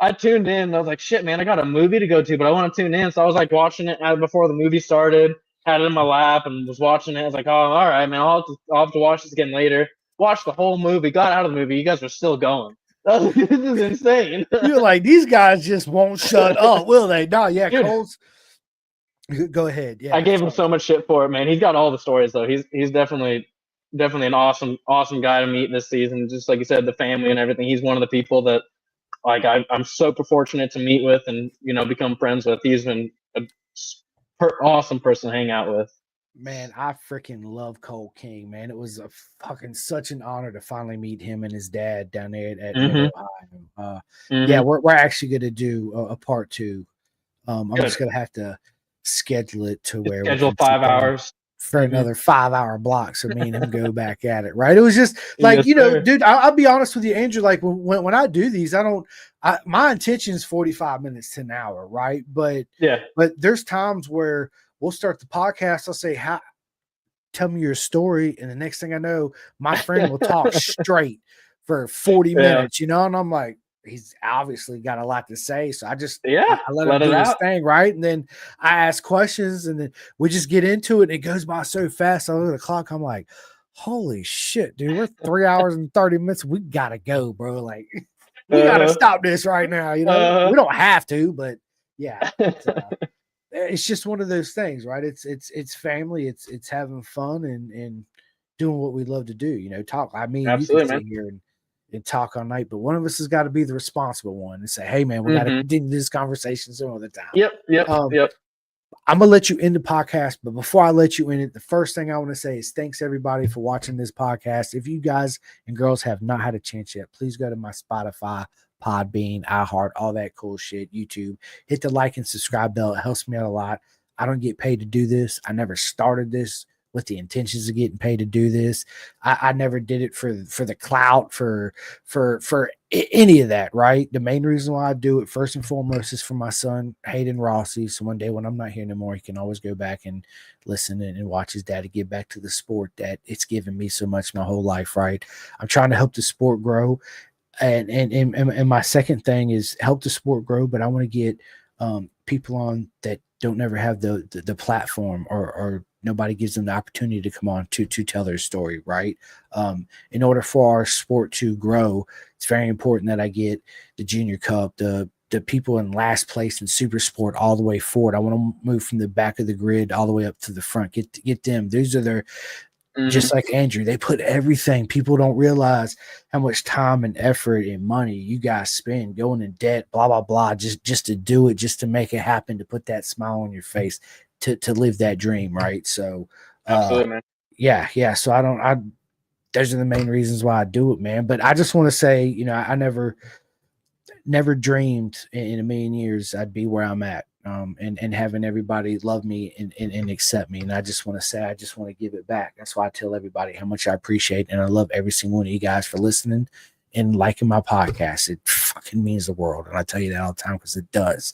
I tuned in. And I was like, shit, man, I got a movie to go to, but I want to tune in. So I was like watching it before the movie started, had it in my lap and was watching it. I was like, oh, all right, man, I'll have to watch this again later. Watched the whole movie, got out of the movie. You guys were still going. This is insane. You're like, these guys just won't shut up, will they? No, yeah, dude. Cole's. Go ahead. Yeah, I gave him so much shit for it, man. He's got all the stories though. He's definitely an awesome guy to meet this season. Just like you said, the family and everything. He's one of the people that like I'm super fortunate to meet with and become friends with. He's been a awesome person to hang out with. Man, I freaking love Cole King, man. It was such an honor to finally meet him and his dad down there at Ohio. Yeah, we're actually going to do a part 2. I'm just going to have to schedule it to where schedule 5 hours for another 5-hour block. So me and him go back at it. Right. It was just like, dude, I'll be honest with you, Andrew, like when I do these, my intention is 45 minutes to an hour. Right. But there's times where we'll start the podcast. I'll say, tell me your story, and the next thing I know, my friend will talk straight for 40 minutes, you know, and I'm like, he's obviously got a lot to say. So I let him do his thing, right? And then I ask questions, and then we just get into it. And it goes by so fast. I look at the clock, I'm like, holy shit, dude, we're 3 hours and 30 minutes. We gotta go, bro. Like, we gotta stop this right now. You know, we don't have to, but yeah. It's just one of those things, right? It's family, it's having fun and doing what we love to do. You know, talk. I mean, you can sit here and talk all night, but one of us has got to be the responsible one and say, "Hey, man, we got to continue this conversation some other time." Yep. I'm gonna let you end the podcast, but before I let you end it, the first thing I want to say is thanks everybody for watching this podcast. If you guys and girls have not had a chance yet, please go to my Spotify, Podbean, iHeart, all that cool shit, YouTube. Hit the like and subscribe bell. It helps me out a lot. I don't get paid to do this. I never started this with the intentions of getting paid to do this. I never did it for the clout, for any of that, right? The main reason why I do it, first and foremost, is for my son, Hayden Rossi. So one day when I'm not here anymore, he can always go back and listen and watch his daddy get back to the sport that it's given me so much my whole life, right? I'm trying to help the sport grow. And my second thing is help the sport grow, but I want to get people on that don't never have the platform or nobody gives them the opportunity to come on to tell their story, right? In order for our sport to grow, it's very important that I get the Junior Cup, the people in last place in super sport all the way forward. I want to move from the back of the grid all the way up to the front. Get them. These are their just like Andrew, they put everything. People don't realize how much time and effort and money you guys spend going in debt, blah, blah, blah, just to do it, just to make it happen, to put that smile on your face, to live that dream, right? So absolutely, man. Yeah. So those are the main reasons why I do it, man. But I just want to say, you know, I never dreamed in a million years I'd be where I'm at, and having everybody love me and accept me. And I just want to say, I just want to give it back. That's why I tell everybody how much I appreciate and I love every single one of you guys for listening and liking my podcast. It fucking means the world. And I tell you that all the time because it does.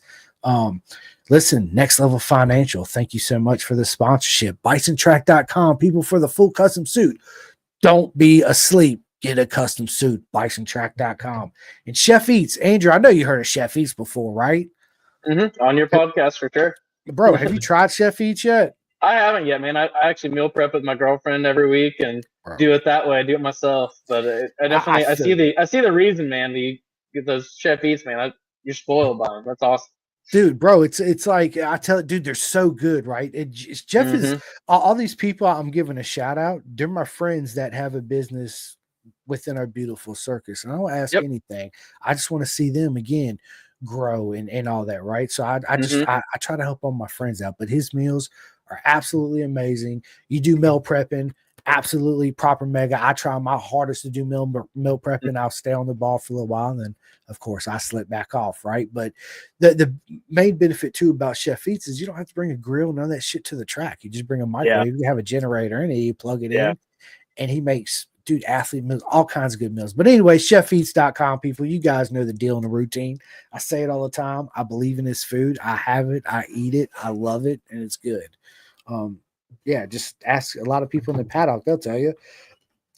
Listen, Next Level Financial, thank you so much for the sponsorship. BisonTrack.com, people, for the full custom suit. Don't be asleep. Get a custom suit, BisonTrack.com. And Chef Eats, Andrew, I know you heard of Chef Eats before, right? On your podcast for sure. Bro, have you tried Chef Eats yet? I haven't yet, man. I actually meal prep with my girlfriend every week and do it that way. I do it myself, but I definitely I see the reason, man. You get those Chef Eats, man. You're spoiled by them. That's awesome. Dude, bro, it's like I tell it, dude, they're so good, right? Jeff is all these people I'm giving a shout out. They're my friends that have a business within our beautiful circus, and I don't ask anything. I just want to see them again grow and all that, right? So I try to help all my friends out, but his meals are absolutely amazing. You do meal prepping, absolutely proper mega. I try my hardest to do meal prepping. I'll stay on the ball for a little while, and then of course I slip back off, right? But the main benefit too about Chef Eats is you don't have to bring a grill, none of that shit to the track. You just bring a microwave, you have a generator in it, you plug it in, and he makes athlete meals, all kinds of good meals. But anyway, chefeats.com, people, you guys know the deal and the routine. I say it all the time. I believe in this food. I have it. I eat it. I love it. And it's good. Just ask a lot of people in the paddock. They'll tell you.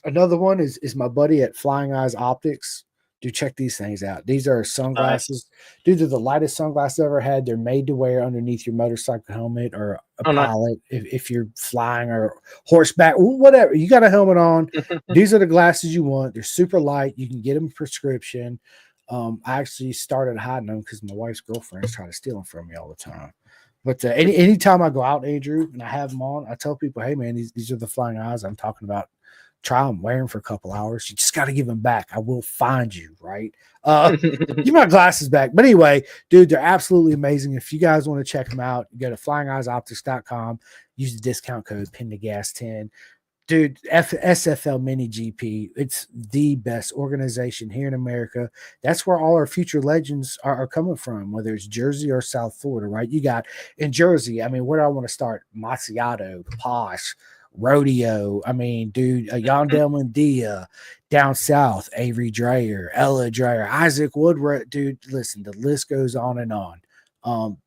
Another one is my buddy at Flying Eyes Optics. Dude, check these things out. These are sunglasses. Nice. Dude, they're the lightest sunglasses I've ever had. They're made to wear underneath your motorcycle helmet or a pilot if you're flying or horseback, whatever. You got a helmet on. These are the glasses you want. They're super light. You can get them prescription. I actually started hiding them because my wife's girlfriends try to steal them from me all the time. But anytime I go out, Andrew, and I have them on, I tell people, hey, man, these are the Flying Eyes I'm talking about. Try them, wear them for a couple hours. You just got to give them back. I will find you, right? Give my glasses back. But anyway, dude, they're absolutely amazing. If you guys want to check them out, go to flyingeyesoptics.com. Use the discount code PINTHEGAS10. Dude, SFL Mini GP, it's the best organization here in America. That's where all our future legends are coming from, whether it's Jersey or South Florida, right? You got in Jersey, I mean, where do I want to start? Macchiato, Posh, Rodeo. I mean, dude, Yandel Mendia. Down south, Avery Dreyer, Ella Dreyer, Isaac Woodward. Dude, listen, the list goes on and on.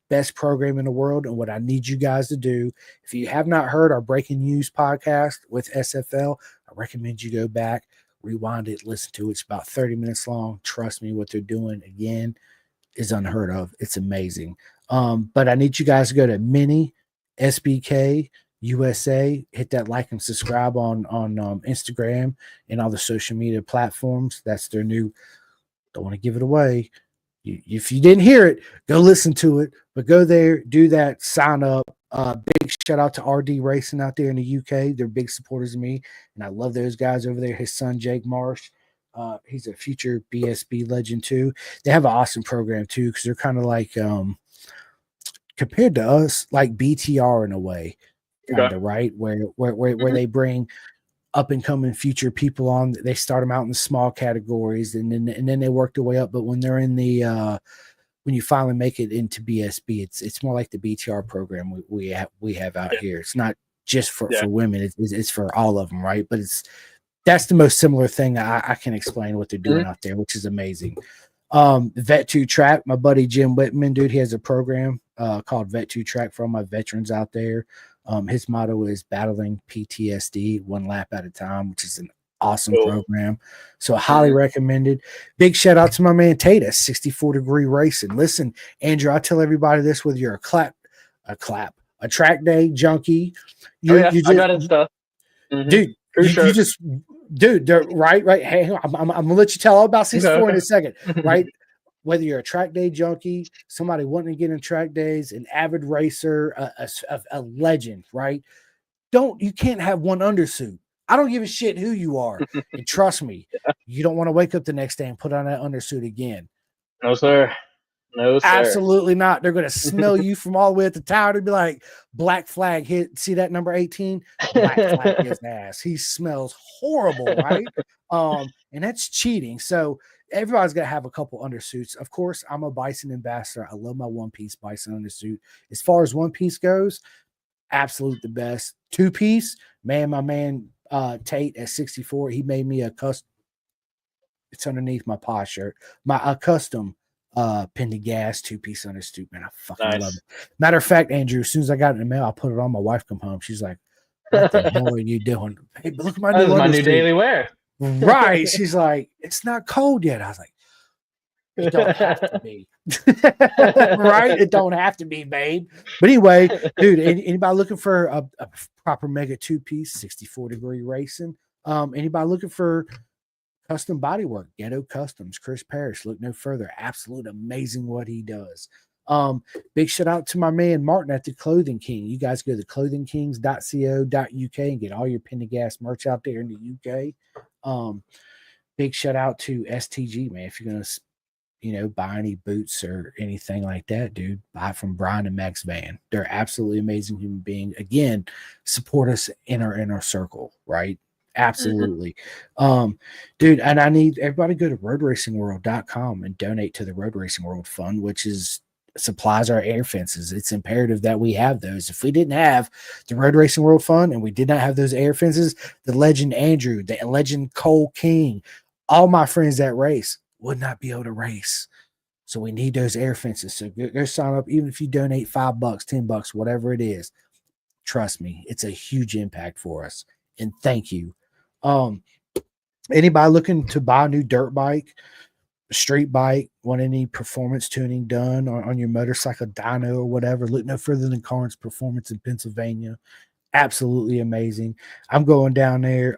Best program in the world. And what I need you guys to do, if you have not heard our Breaking News podcast with SFL, I recommend you go back, rewind it, listen to it. It's about 30 minutes long. Trust me, what they're doing, again, is unheard of. It's amazing. But I need you guys to go to Mini SBK USA, hit that like and subscribe on Instagram and all the social media platforms. That's their new, don't want to give it away. If you didn't hear it, go listen to it, but go there, do that, sign up. Big shout out to RD Racing out there in the UK. They're big supporters of me, and I love those guys over there. His son, Jake Marsh, he's a future BSB legend too. They have an awesome program too, because they're kind of like, compared to us, like BTR in a way, kind of, right? Where they bring up and coming future people on. They start them out in the categories, and then they work their way up. But when they're in the when you finally make it into BSB, it's more like the BTR program we have out here. It's not just for women; it's for all of them, right? But that's the most similar thing I can explain what they're doing out there, which is amazing. Vet 2 Track, my buddy Jim Whitman, dude, he has a program called Vet 2 Track for all my veterans out there. His motto is battling PTSD one lap at a time, which is an awesome program. So highly recommended. Big shout out to my man Tata, 64 Degree Racing. Listen, Andrew, I tell everybody this, whether you're a track day junkie, I got it stuff. Dude, you just, dude, right. Hey, I'm gonna let you tell all about 64 in a second, right? Whether you're a track day junkie, somebody wanting to get in track days, an avid racer, a legend, right? You can't have one undersuit. I don't give a shit who you are. And trust me, you don't want to wake up the next day and put on that undersuit again. No, sir. No, sir. Absolutely not. They're going to smell you from all the way at the tower. They'd be like, black flag hit. See that number 18? Black flag his ass. He smells horrible, right? And that's cheating. So everybody's got to have a couple undersuits. Of course, I'm a Bison ambassador. I love my one-piece Bison undersuit. As far as one piece goes, absolute the best. Two-piece, man, my man Tate at 64, he made me a custom. It's underneath my paw shirt. A custom Pendy Gas two-piece undersuit, man. I fucking love it. Matter of fact, Andrew, as soon as I got it in the mail, I put it on. My wife come home. She's like, what the hell are you doing? Hey, but look at my new daily wear. Right. She's like, it's not cold yet. I was like, it don't have to be. Right? It don't have to be, babe. But anyway, dude, anybody looking for a proper mega two-piece, 64 Degree Racing? Anybody looking for custom bodywork, Ghetto Customs, Chris Parrish, look no further. Absolute amazing what he does. Big shout out to my man Martin at the Clothing King. You guys go to clothingkings.co.uk and get all your Pendergast merch out there in the UK. Big shout out to STG, man. If you're gonna buy any boots or anything like that, dude, buy from Brian and Max Van. They're absolutely amazing human beings. Again, support us in our inner circle, right? Absolutely. Dude, and I need everybody to go to roadracingworld.com and donate to the Road Racing World Fund, which supplies our air fences. It's imperative that we have those. If we didn't have the Road Racing World Fund and we did not have those air fences, the legend Andrew, the legend Cole King, all my friends that race would not be able to race. So we need those air fences. So go sign up, even if you donate $5, $10, whatever it is. Trust me, it's a huge impact for us. And thank you. Anybody looking to buy a new dirt bike, street bike, want any performance tuning done on your motorcycle, dyno or whatever, look no further than Carnes Performance in Pennsylvania. Absolutely amazing. I'm going down there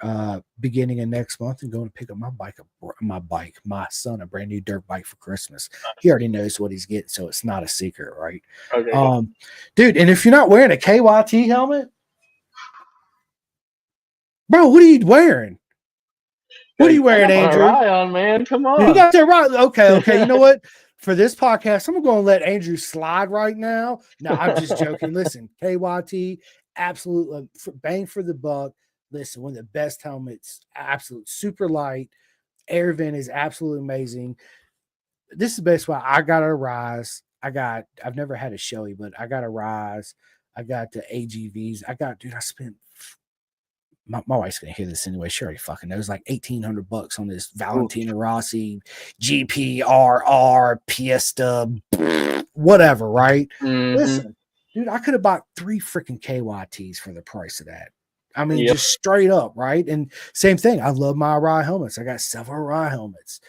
beginning of next month and going to pick up my son a brand new dirt bike for Christmas. He already knows what he's getting, so it's not a secret, right? Okay. Dude, and if you're not wearing a KYT helmet, bro, what are you wearing? What are you wearing, Andrew? On, man. Come on. You got that right. Okay. You know what? For this podcast, I'm going to let Andrew slide right now. No, I'm just joking. Listen, KYT, absolute bang for the buck. Listen, one of the best helmets, absolute super light. Air vent is absolutely amazing. This is the best way. I got a Rise. I've never had a Shelly, but I got a Rise. I got the AGVs. I spent my wife's gonna hear this anyway. She already fucking knows, like $1,800 on this Valentino Rossi GPRR Fiesta, whatever, right? Mm-hmm. Listen, dude, I could have bought 3 freaking KYTs for the price of that. I mean, just straight up, right? And same thing. I love my Arai helmets. I got several Arai helmets.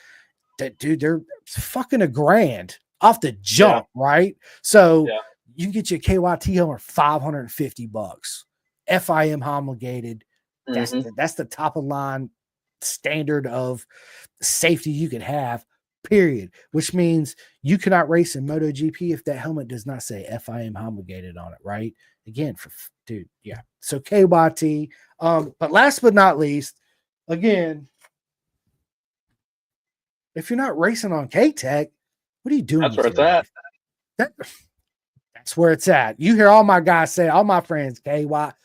That dude, they're fucking $1,000 off the jump, right? So you can get your KYT helmet $550, FIM homologated. That's the top of line standard of safety you could have, period. Which means you cannot race in MotoGP if that helmet does not say FIM homologated on it, right? Again, for dude, yeah. So KYT. But last but not least, again, if you're not racing on K-Tech, what are you doing? That's where it's at. That's where it's at. You hear all my guys say, all my friends, KYT.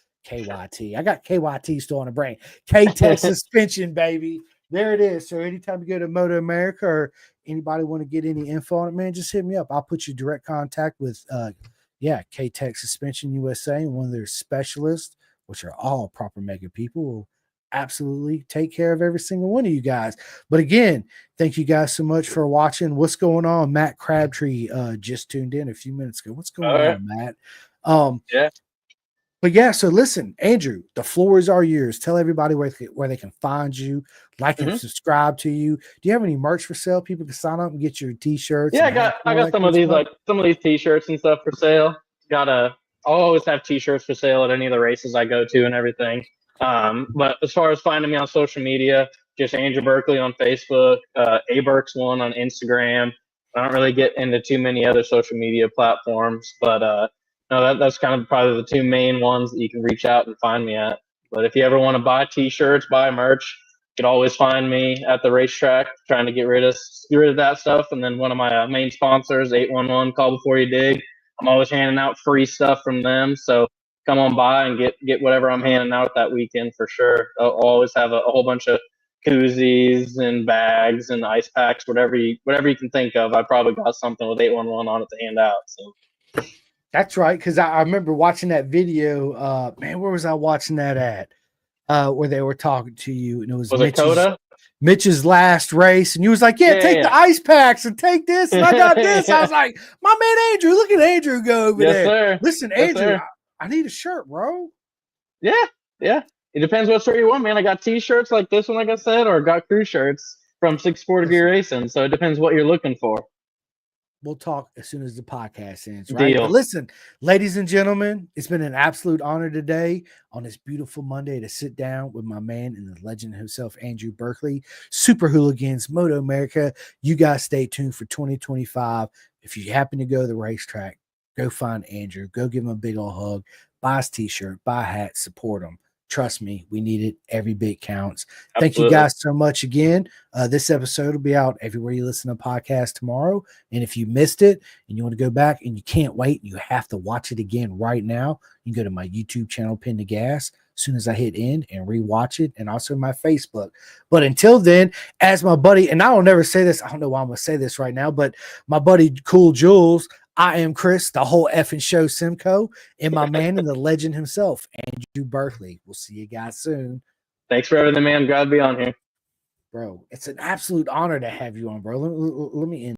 I got KYT still on the brain. K-Tech suspension, baby. There it is. So anytime you go to MotoAmerica or anybody want to get any info on it, man, just hit me up. I'll put you direct contact with K-Tech Suspension USA, and one of their specialists, which are all proper mega people, will absolutely take care of every single one of you guys. But again, thank you guys so much for watching. What's going on? Matt Crabtree just tuned in a few minutes ago. What's going on, Matt? But yeah, so listen, Andrew, the floor is all yours. Tell everybody where they can find you, like and subscribe to you. Do you have any merch for sale? People can sign up and get your t-shirts. Yeah, I got some of these t-shirts and stuff for sale. I'll always have t-shirts for sale at any of the races I go to and everything. But as far as finding me on social media, just Andrew Berkley on Facebook, aberks1 on Instagram. I don't really get into too many other social media platforms, but no, that's kind of probably the 2 main ones that you can reach out and find me at. But if you ever want to buy t-shirts, buy merch, you can always find me at the racetrack trying to get rid of that stuff. And then one of my main sponsors, 811 Call Before You Dig, I'm always handing out free stuff from them. So come on by and get whatever I'm handing out that weekend for sure. I'll always have a whole bunch of koozies and bags and ice packs, whatever you can think of. I probably got something with 811 on it to hand out. So. That's right, because I remember watching that video. Man, where was I watching that at? Where they were talking to you, and it was Mitch's last race, and you was like, take the ice packs and take this, and I got this. I was like, my man Andrew, look at Andrew go over there. Sir. Listen, Andrew, I need a shirt, bro. Yeah. It depends what shirt you want, man. I got t-shirts like this one, like I said, or got crew shirts from 64 Degree Racing. So it depends what you're looking for. We'll talk as soon as the podcast ends, right? But listen, ladies and gentlemen, it's been an absolute honor today on this beautiful Monday to sit down with my man and the legend himself, Andrew Berkley, Super Hooligans, MotoAmerica. You guys stay tuned for 2025. If you happen to go to the racetrack, go find Andrew. Go give him a big old hug. Buy his t-shirt, buy a hat, support him. Trust me, we need it. Every bit counts. Absolutely. Thank you guys so much again. This episode will be out everywhere you listen to podcasts tomorrow. And if you missed it and you want to go back and you can't wait, you have to watch it again right now. You can go to my YouTube channel, Pin the Gas, as soon as I hit end and rewatch it, and also my Facebook. But until then, as my buddy, and I don't never say this, I don't know why I'm going to say this right now, but my buddy Cool Jules, I am Chris, the whole effing show Simcoe, and my man and the legend himself, Andrew Berkley. We'll see you guys soon. Thanks for everything, man. Glad to be on here. Bro, it's an absolute honor to have you on, bro. Let me end.